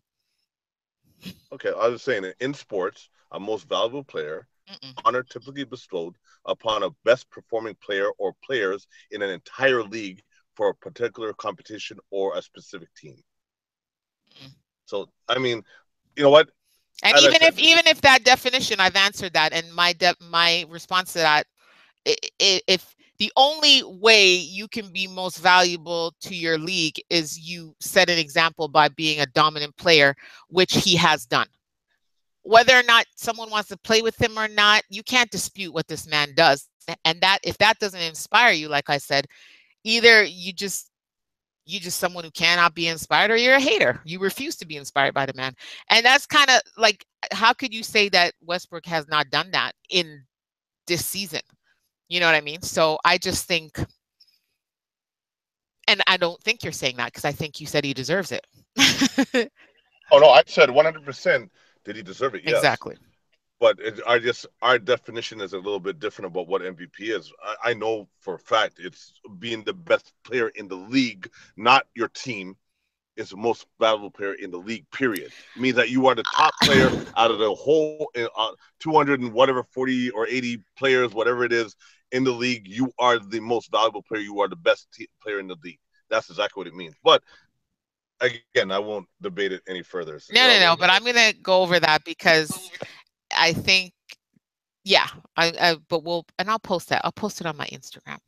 Okay, I was saying in sports, a most valuable player Mm-mm. honor typically bestowed upon a best performing player or players in an entire league for a particular competition or a specific team. Mm-mm. So, I mean, you know what? And As I said, even if that definition, I've answered that, and my response to that, if the only way you can be most valuable to your league is you set an example by being a dominant player, which he has done. Whether or not someone wants to play with him or not, you can't dispute what this man does. And that if that doesn't inspire you, like I said, either you just someone who cannot be inspired, or you're a hater. You refuse to be inspired by the man. And that's kind of like, how could you say that Westbrook has not done that in this season? You know what I mean? So I just think, and I don't think you're saying that because I think you said he deserves it. oh no, I said 100%. Did he deserve it? Yes. Exactly. But our definition is a little bit different about what MVP is. I know for a fact it's being the best player in the league, not your team. Is the most valuable player in the league. Period. It means that you are the top player out of the whole 200 and whatever 40 or 80 players, whatever it is in the league. You are the most valuable player. You are the best player in the league. That's exactly what it means. But again, I won't debate it any further. So, you know what I No. mean? But I'm gonna go over that because I think, yeah, but I'll post that. I'll post it on my Instagram.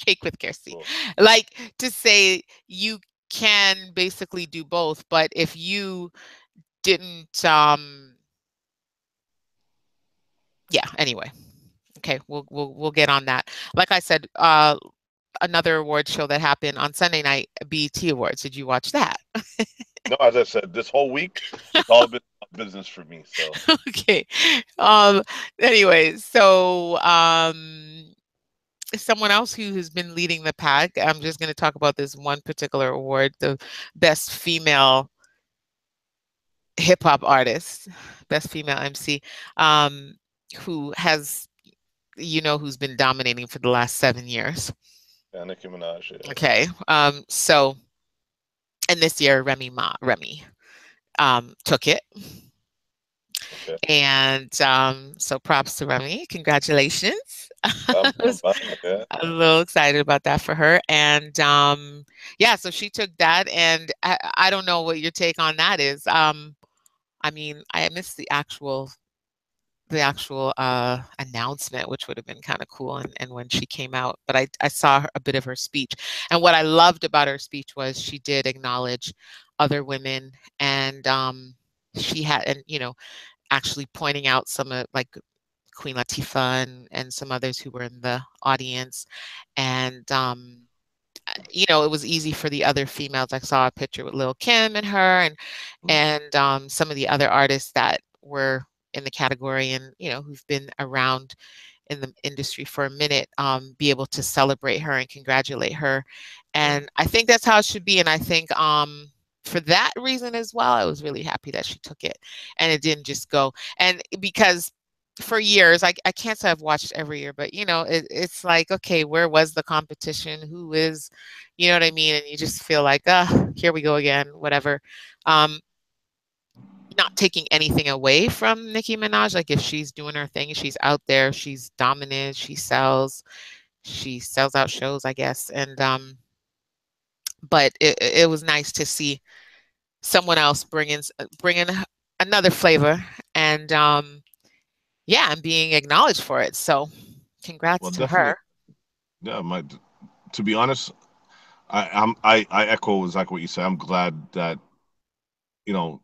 Cake with Kirsty. Cool. Like to say you can basically do both, but if you didn't, yeah. Anyway, okay, we'll get on that. Like I said, another award show that happened on Sunday night, BET Awards. Did you watch that? No, as I said, this whole week it's all been business for me. So Okay. Anyway, so someone else who has been leading the pack. I'm just going to talk about this one particular award, the best female hip hop artist, best female MC, who has, who's been dominating for the last 7 years. yeah, Nicki Minaj. Yeah. Okay. So, and this year, Remy took it. Okay. And so props to Remy. Congratulations. Yeah. I'm a little excited about that for her. And yeah, so she took that. And I don't know what your take on that is. I mean, I missed the actual announcement, which would have been kind of cool, and when she came out, but I saw a bit of her speech. And what I loved about her speech was she did acknowledge other women, and she had, and actually pointing out some of, like, Queen Latifah and some others who were in the audience. And it was easy for the other females. I saw a picture with Lil Kim and her, and some of the other artists that were in the category and, you know, who've been around in the industry for a minute, be able to celebrate her and congratulate her. And I think that's how it should be. And I think for that reason as well, I was really happy that she took it and it didn't just go. And because for years, I can't say I've watched every year, but, you know, it's like, okay, where was the competition? Who is, you know what I mean? And you just feel like, here we go again, whatever. Not taking anything away from Nicki Minaj. Like if she's doing her thing, she's out there, she's dominant, she sells out shows, I guess. And but it was nice to see someone else bring in another flavor and yeah, and being acknowledged for it. So congrats to her. Yeah, to be honest, I echo exactly what you said. I'm glad that, you know,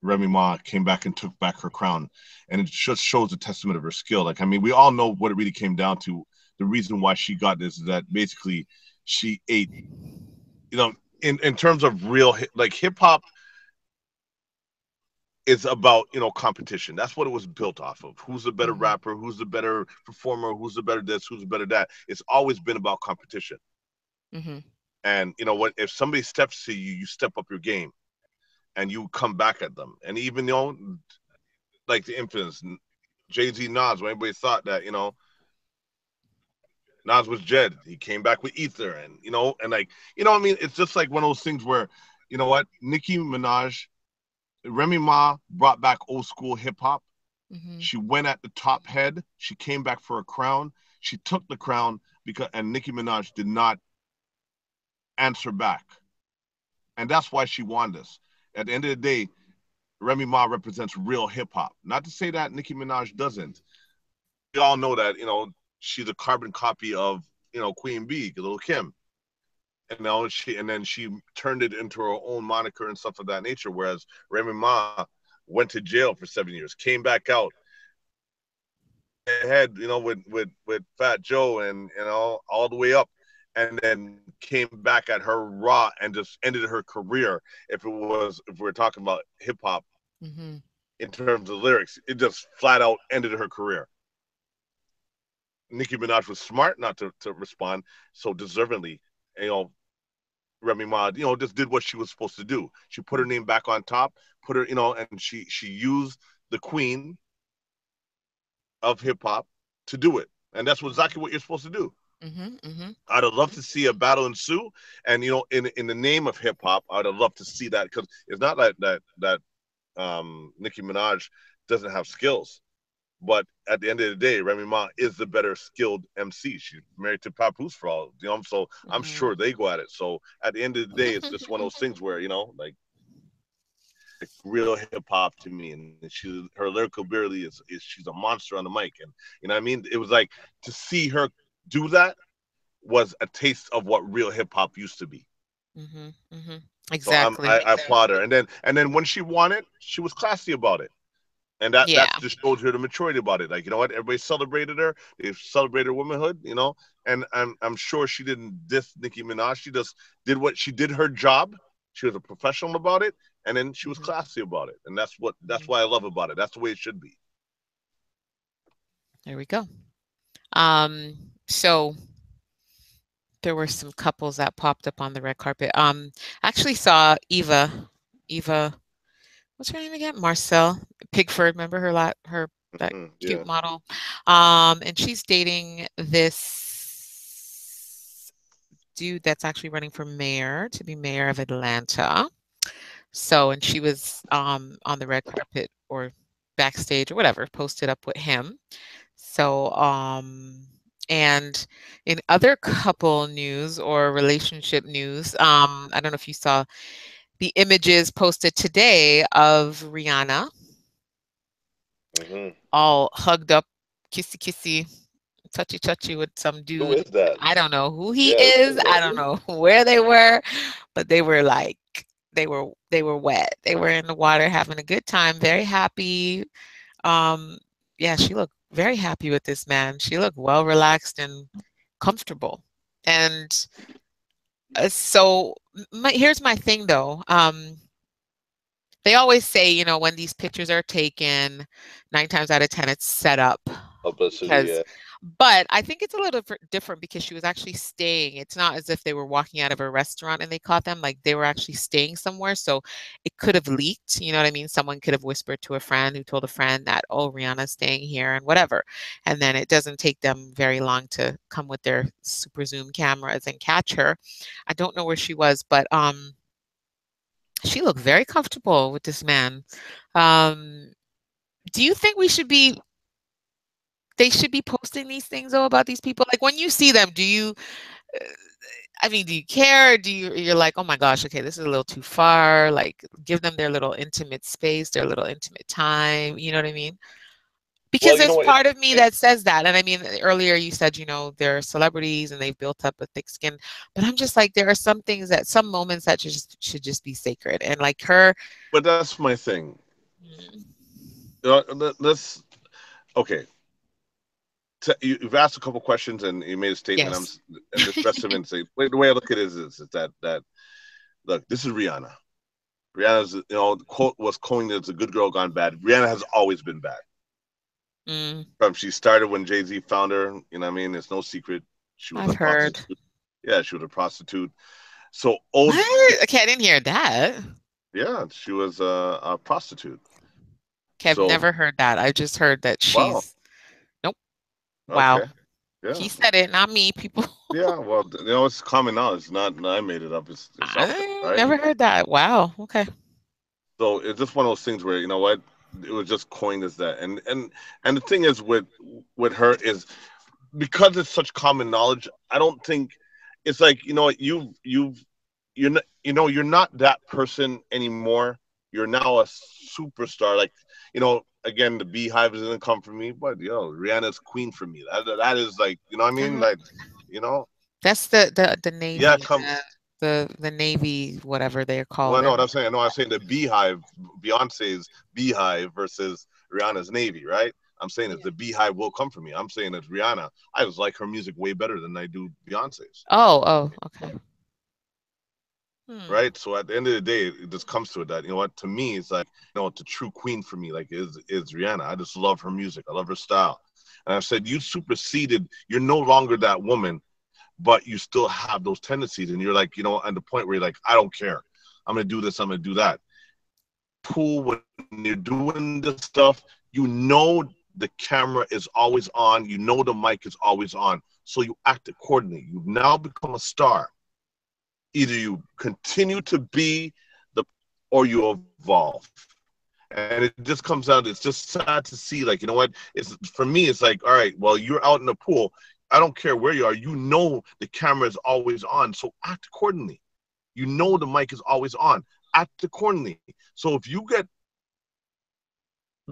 Remy Ma came back and took back her crown, and it just shows a testament of her skill. Like, I mean, we all know what it really came down to. The reason why she got this is that basically she ate, you know, in terms of real like hip hop is about, you know, competition. That's what it was built off of. Who's the better rapper? Who's the better performer? Who's the better this? Who's the better that? It's always been about competition. And you know what? If somebody steps to you, you step up your game, and you come back at them. And even, you know, like the influence, Jay-Z, Nas, when everybody thought that, you know, Nas was Jed, he came back with Ether, and, you know, and like, you know what I mean? It's just like one of those things where, you know what, Nicki Minaj, Remy Ma brought back old school hip hop. She went at the top head. She came back for a crown. She took the crown and Nicki Minaj did not answer back. And that's why she won this. At the end of the day, Remy Ma represents real hip hop. Not to say that Nicki Minaj doesn't. We all know that, you know, she's a carbon copy of, you know, Queen Bee, Little Kim. And now then she turned it into her own moniker and stuff of that nature. Whereas Remy Ma went to jail for 7 years, came back out, ahead, you know, with Fat Joe and, you know, all the way up, and then came back at her raw and just ended her career. If we're talking about hip hop in terms of lyrics, it just flat out ended her career. Nicki Minaj was smart not to respond so deservingly. You know, Remy Ma, you know, just did what she was supposed to do. She put her name back on top, put her, you know, and she used the queen of hip hop to do it. And that's exactly what you're supposed to do. I'd have loved to see a battle ensue, and, you know, in the name of hip hop, I'd have loved to see that, because it's not like that Nicki Minaj doesn't have skills, but at the end of the day, Remy Ma is the better skilled MC. She's married to Papoose for all, you know, so I'm sure they go at it. So at the end of the day, it's just one of those things where, you know, like real hip hop to me, and her lyrical ability is she's a monster on the mic, and, you know what I mean? It was like, to see her do that was a taste of what real hip hop used to be. Exactly. So I applaud her. And then when she won it, she was classy about it. And that just showed her the maturity about it. Like, you know what? Everybody celebrated her. They celebrated her womanhood, you know. And I'm sure she didn't diss Nicki Minaj. She just did her job. She was a professional about it, and then she was classy about it. And that's why I love about it. That's the way it should be. There we go. So there were some couples that popped up on the red carpet. I actually saw Eva, what's her name again? Marcel Pigford. Remember her that cute model? And she's dating this dude that's actually running for mayor, to be mayor of Atlanta. So, and she was on the red carpet or backstage or whatever, posted up with him. So, and in other couple news or relationship news, I don't know if you saw the images posted today of Rihanna, all hugged up, kissy kissy, touchy touchy with some dude. Who is that? I don't know who he is. I don't know where they were, but they were like, they were wet. They were in the water having a good time, very happy. Yeah, she looked very happy with this man. She looked well relaxed and comfortable. And so here's my thing though. They always say, you know, when these pictures are taken, 9 times out of 10, it's set up. Publicity, Because, but I think it's a little different because she was actually staying. It's not as if they were walking out of a restaurant and they caught them. Like, they were actually staying somewhere. So it could have leaked. You know what I mean? Someone could have whispered to a friend who told a friend that, oh, Rihanna's staying here and whatever. And then it doesn't take them very long to come with their super zoom cameras and catch her. I don't know where she was, but she looked very comfortable with this man. Do you think they should be posting these things though about these people? Like, when you see them, do you, I mean, do you care? You're like, oh my gosh, okay, this is a little too far. Like, give them their little intimate space, their little intimate time. You know what I mean? Because well, you know there's what? part of me that says that. And I mean, earlier you said, you know, they're celebrities and they've built up a thick skin. But I'm just like, there are some things that, some moments that should just be sacred. And like her. But that's my thing. Let's okay. You've asked a couple questions and you made a statement. Yes. And this rest of it and say, wait, the way I look at it is that look, this is Rihanna. Rihanna's, you know, the quote was coined as a good girl gone bad. Rihanna has always been bad. From she started when Jay-Z found her, you know what I mean? It's no secret. She was I've a heard. prostitute. Yeah, she was a prostitute. So old. What? Okay, I didn't hear that. Yeah, she was a prostitute. Okay, I've never heard that. I just heard that she's. Wow. Nope. Wow. Okay. Yeah. He said it, not me, people. Yeah, well, you know, it's common knowledge. Not I made it up. It's out there, I right? never heard that. Wow. Okay. So it's just one of those things where, you know what, it was just coined as that. And the thing is with her is, because it's such common knowledge, I don't think it's like, you know what, you're not, you know, you're not that person anymore. You're now a superstar. Like, you know, again, the Beehive doesn't come from me, but yo, Rihanna's queen for me. That is like, you know what I mean? Like, you know, that's the Navy. yeah, the Navy, whatever they're called. Well, I know what I'm saying. No, I'm saying the Beehive, Beyonce's Beehive versus Rihanna's Navy, right? I'm saying that the Beehive will come from me. I'm saying that Rihanna, I just like her music way better than I do Beyonce's. Oh, okay. Right. So at the end of the day, it just comes to it that, you know what, to me, it's like, you know, the true queen for me, like, is Rihanna. I just love her music. I love her style. And I've said, you superseded. You're no longer that woman, but you still have those tendencies, and you're like, you know, at the point where you're like, I don't care. I'm gonna do this. I'm gonna do that. Cool. When you're doing this stuff, you know the camera is always on. You know the mic is always on. So you act accordingly. You've now become a star. Either you continue to be or you evolve. And it just comes out. It's just sad to see. Like, you know what? It's, for me, it's like, all right, well, you're out in the pool. I don't care where you are. You know the camera is always on. So act accordingly. You know the mic is always on. Act accordingly. So if you get,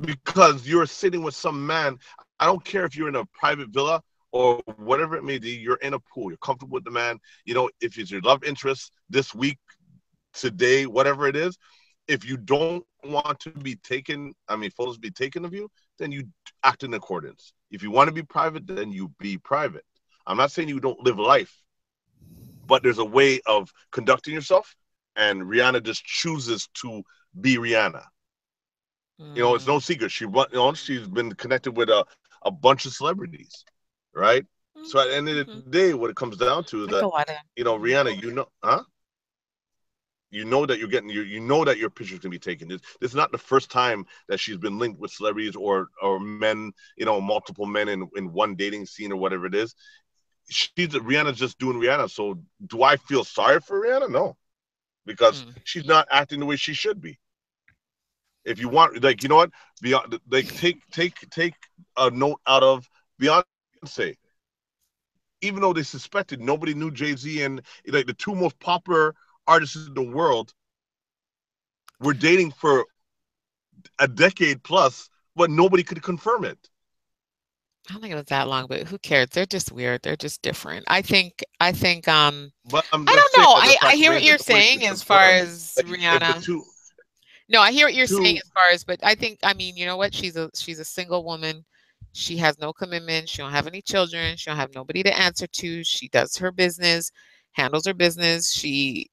because you're sitting with some man, I don't care if you're in a private villa or whatever it may be, you're in a pool, you're comfortable with the man, you know, if it's your love interest this week, today, whatever it is, if you don't want to be taken, I mean, photos be taken of you, then you act in accordance. If you want to be private, then you be private. I'm not saying you don't live life, but there's a way of conducting yourself, and Rihanna just chooses to be Rihanna. You know, it's no secret. She's been connected with a bunch of celebrities, right? So at the end of the day, what it comes down to is that, you know, Rihanna, you know, you know that you're getting, you know that your pictures can be taken. This is not the first time that she's been linked with celebrities or men, you know, multiple men in one dating scene or whatever it is. Rihanna's just doing Rihanna. So do I feel sorry for Rihanna? No, because she's not acting the way she should be. If you want, like, you know what, beyond, like, take a note out of Beyonce. Even though they suspected, nobody knew Jay-Z, and like the two most popular artists in the world were dating for a decade plus, but nobody could confirm it. I don't think it was that long, but who cares? They're just weird. They're just different. I think but I don't know. I hear what you're saying as far as Rihanna. No, I hear what you're saying as far as, but I think, I mean, you know what? She's a single woman. She has no commitment. She don't have any children. She don't have nobody to answer to. She does her business, handles her business. She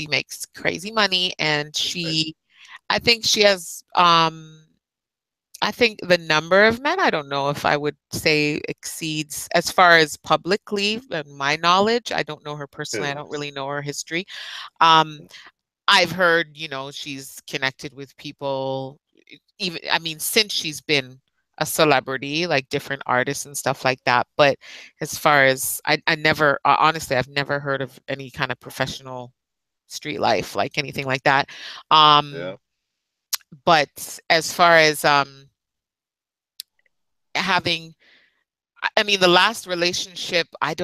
makes crazy money, and she I think she has, I think the number of men, I don't know if I would say exceeds, as far as publicly, my knowledge, I don't know her personally, I don't really know her history. Um, I've heard, she's connected with people, even, I mean, since she's been a celebrity, like different artists and stuff like that. But as far as, I never, honestly, I've never heard of any kind of professional street life, like anything like that. Yeah. But as far as having, I mean, the last relationship, I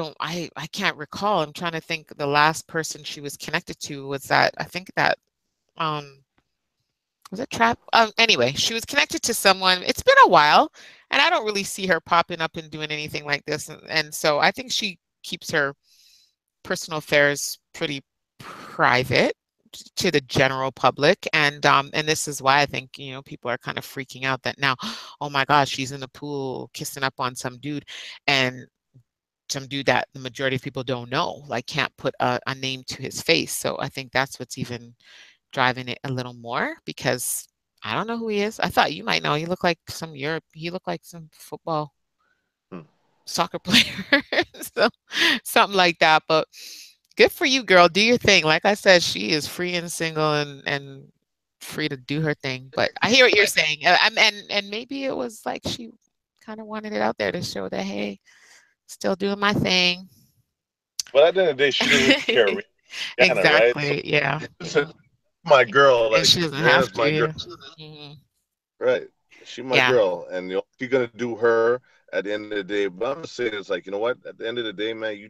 can't recall. I'm trying to think. The last person she was connected to was that, I think that, um, was it Trap? Anyway, she was connected to someone. It's been a while, and I don't really see her popping up and doing anything like this. And so I think she keeps her personal affairs pretty private to the general public. And this is why I think, people are kind of freaking out that now, oh my gosh, she's in the pool kissing up on some dude, and some dude that the majority of people don't know, like can't put a name to his face. So I think that's what's even driving it a little more, because I don't know who he is. I thought you might know. He looked like he looked like some football soccer player. So something like that. But good for you, girl. Do your thing. Like I said, she is free and single, and free to do her thing. But I hear what you're saying. And maybe it was like she kind of wanted it out there to show that, hey, still doing my thing. But at the end of the day, she doesn't care, Rihanna, right? So Exactly. Yeah. my girl, And like she doesn't have Rihanna's to. my girl, Yeah. Hmm. right? She my Yeah. girl, and she's gonna do her at the end of the day. But I'm just saying, it's like, you know what? At the end of the day, man, you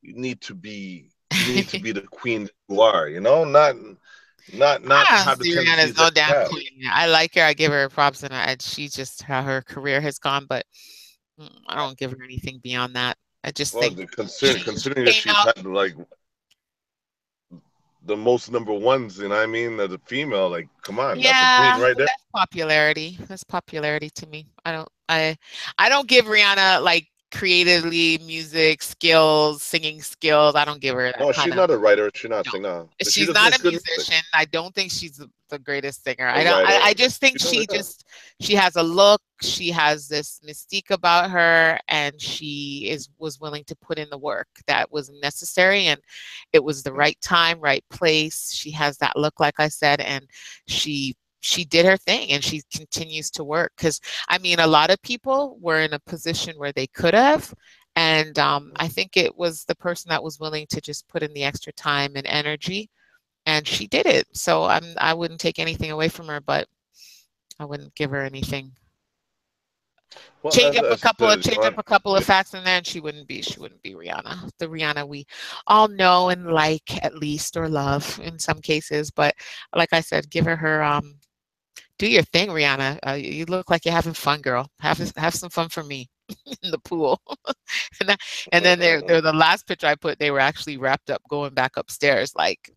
need to be the queen that you are. Not I don't have the see Rihanna as tendencies that no you damn have. queen. I like her. I give her props, and she just how her career has gone. But I don't give her anything beyond that. I just Well, think she considering that came she's out. had like the most number ones, you know what I mean, as a female, like, come on, that's a queen Yeah, right but there. that's popularity. That's popularity to me. I don't give Rihanna like creatively music skills, singing skills. I don't give her that No, kind she's of. not a writer. She's not a No, singer, but she she's just not makes a good music. musician. I don't think she's the greatest singer. A I writer. just think She does, yeah. she has a look. She has this mystique about her, and she was willing to put in the work that was necessary, and it was the right time, right place. She has that look, like I said, and she did her thing, and she continues to work. Because I mean, a lot of people were in a position where they could have. And I think it was the person that was willing to just put in the extra time and energy, and she did it. So I wouldn't take anything away from her, but I wouldn't give her anything. Well, as I said, Change up a couple of facts in there, and she wouldn't be Rihanna. The Rihanna we all know and like, at least, or love in some cases. But like I said, give her do your thing, Rihanna. You look like you're having fun, girl. Have some fun for me in the pool. and, and then they're the last picture I put, they were actually wrapped up going back upstairs. Like,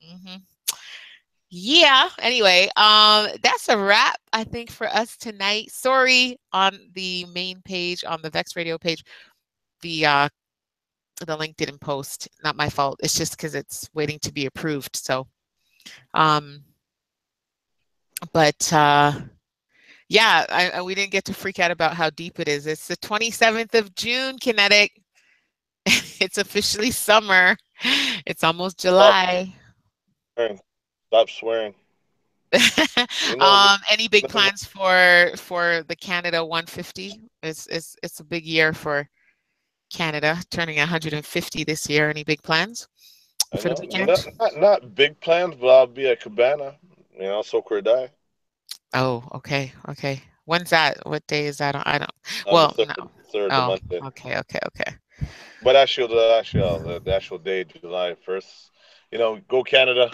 yeah. Anyway, that's a wrap, I think, for us tonight. Sorry, on the main page, on the Vex Radio page, the uh, the link didn't post. Not my fault. It's just because it's waiting to be approved. So, um, but yeah, we didn't get to freak out about how deep it is. It's the 27th of June, Kinetic. It's officially summer. It's almost stop July. swearing. Stop swearing. You know, Any big plans for the Canada 150? It's a big year for Canada, turning 150 this year. Any big plans I for the know, weekend? not big plans, but I'll be at Cabana. So could I Oh, okay, okay. When's that? What day is that on? I don't. on the Well, third, no. third, the Oh, Monday. okay, okay, okay. But the actual day, July 1st. Go Canada.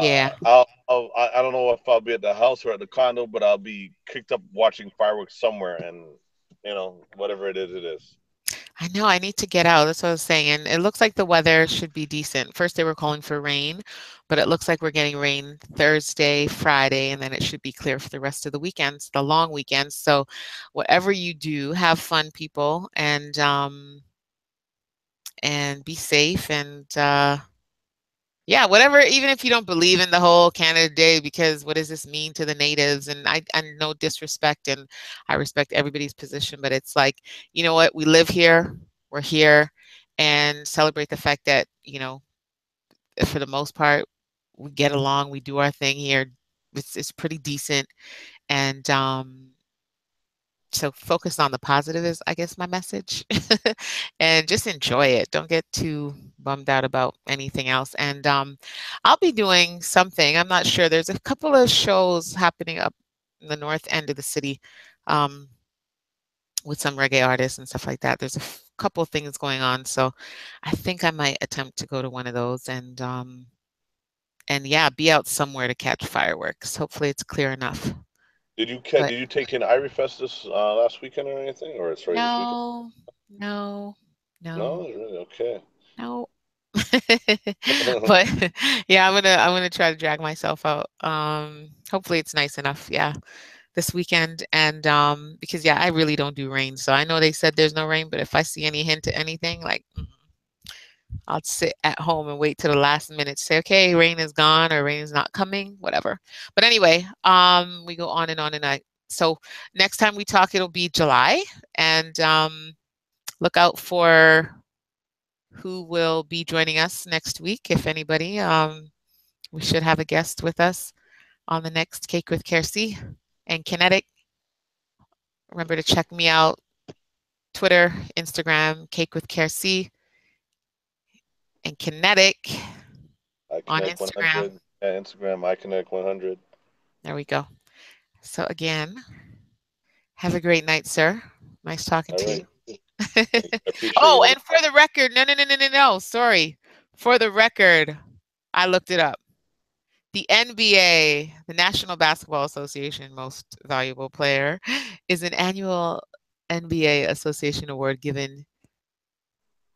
Yeah. I don't know if I'll be at the house or at the condo, but I'll be kicked up watching fireworks somewhere, and whatever it is, it is. I know I need to get out. That's what I was saying. And it looks like the weather should be decent. First, they were calling for rain, but it looks like we're getting rain Thursday, Friday, and then it should be clear for the rest of the weekends, the long weekends. So, whatever you do, have fun, people, and be safe, and Yeah, whatever, even if you don't believe in the whole Canada Day, because what does this mean to the natives? And I no disrespect, and I respect everybody's position, but it's like, you know what, we live here, we're here, and celebrate the fact that, you know, for the most part, we get along, we do our thing here. It's pretty decent. And so focus on the positive is, I guess, my message. And just enjoy it. Don't get too bummed out about anything else. And I'll be doing something. I'm not sure. There's a couple of shows happening up in the north end of the city, with some reggae artists and stuff like that. There's a couple of things going on. So I think I might attempt to go to one of those and yeah, be out somewhere to catch fireworks. Hopefully it's clear enough. Did you But did you take in Irie Fest this last weekend or anything, or sorry, this weekend? no, no, No, no, really, okay. no. But yeah, I'm gonna try to drag myself out. Hopefully it's nice enough. Yeah, this weekend. And because yeah, I really don't do rain. So I know they said there's no rain, but if I see any hint to anything, like I'll sit at home and wait till the last minute to say, okay, rain is gone or rain is not coming, whatever. But anyway, we go on and on and on. So next time we talk, it'll be July, and look out for who will be joining us next week. If anybody, we should have a guest with us on the next Cake with CARE C and KINETIC. Remember to check me out, Twitter, Instagram, Cake with CARE C and KINETIC on iConnect Instagram. 100. Yeah, Instagram, iConnect 100. There we go. So again, have a great night, sir. Nice talking All to right. you. I appreciate Oh, you. and for the record, no, sorry. For the record, I looked it up. The NBA, the National Basketball Association Most Valuable Player, is an annual NBA Association award given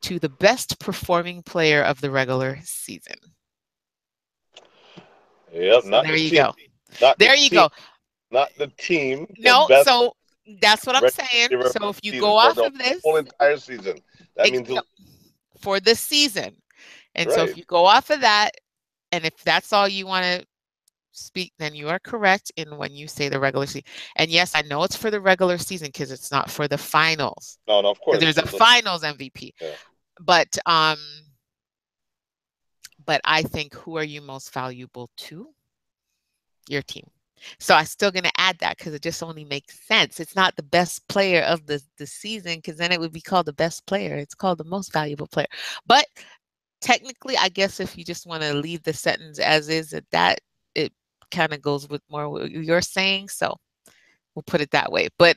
to the best performing player of the regular season. Yep, So not there the you team. go. Not the There you team. go. Not the team. The No, best so that's what I'm saying. receiver So for if you the season go for off the of this, whole entire season. That means no, for this season. And so if right. you go off of that, and if that's all you want to speak, then you are correct in when you say the regular season. And yes, I know it's for the regular season because it's not for the finals. No, of Because course. there's a finals MVP. Yeah. But I think, who are you most valuable to? Your team. So I'm still going to add that because it just only makes sense. It's not the best player of the season, because then it would be called the best player. It's called the most valuable player. But technically, I guess if you just want to leave the sentence as is, that it kind of goes with more what you're saying. So we'll put it that way. But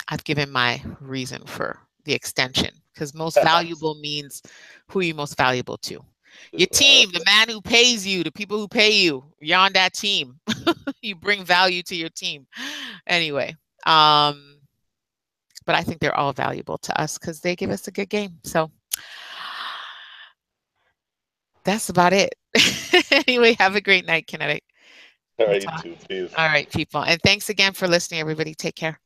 I've given my reason for the extension, because most valuable means who you're most valuable to. Your team, the man who pays you, the people who pay you, you're on that team. You bring value to your team. Anyway, but I think they're all valuable to us because they give us a good game. So that's about it. Anyway, have a great night, KINETIC. All We'll right, you talk. too. Peace. All right, people. And thanks again for listening, everybody. Take care.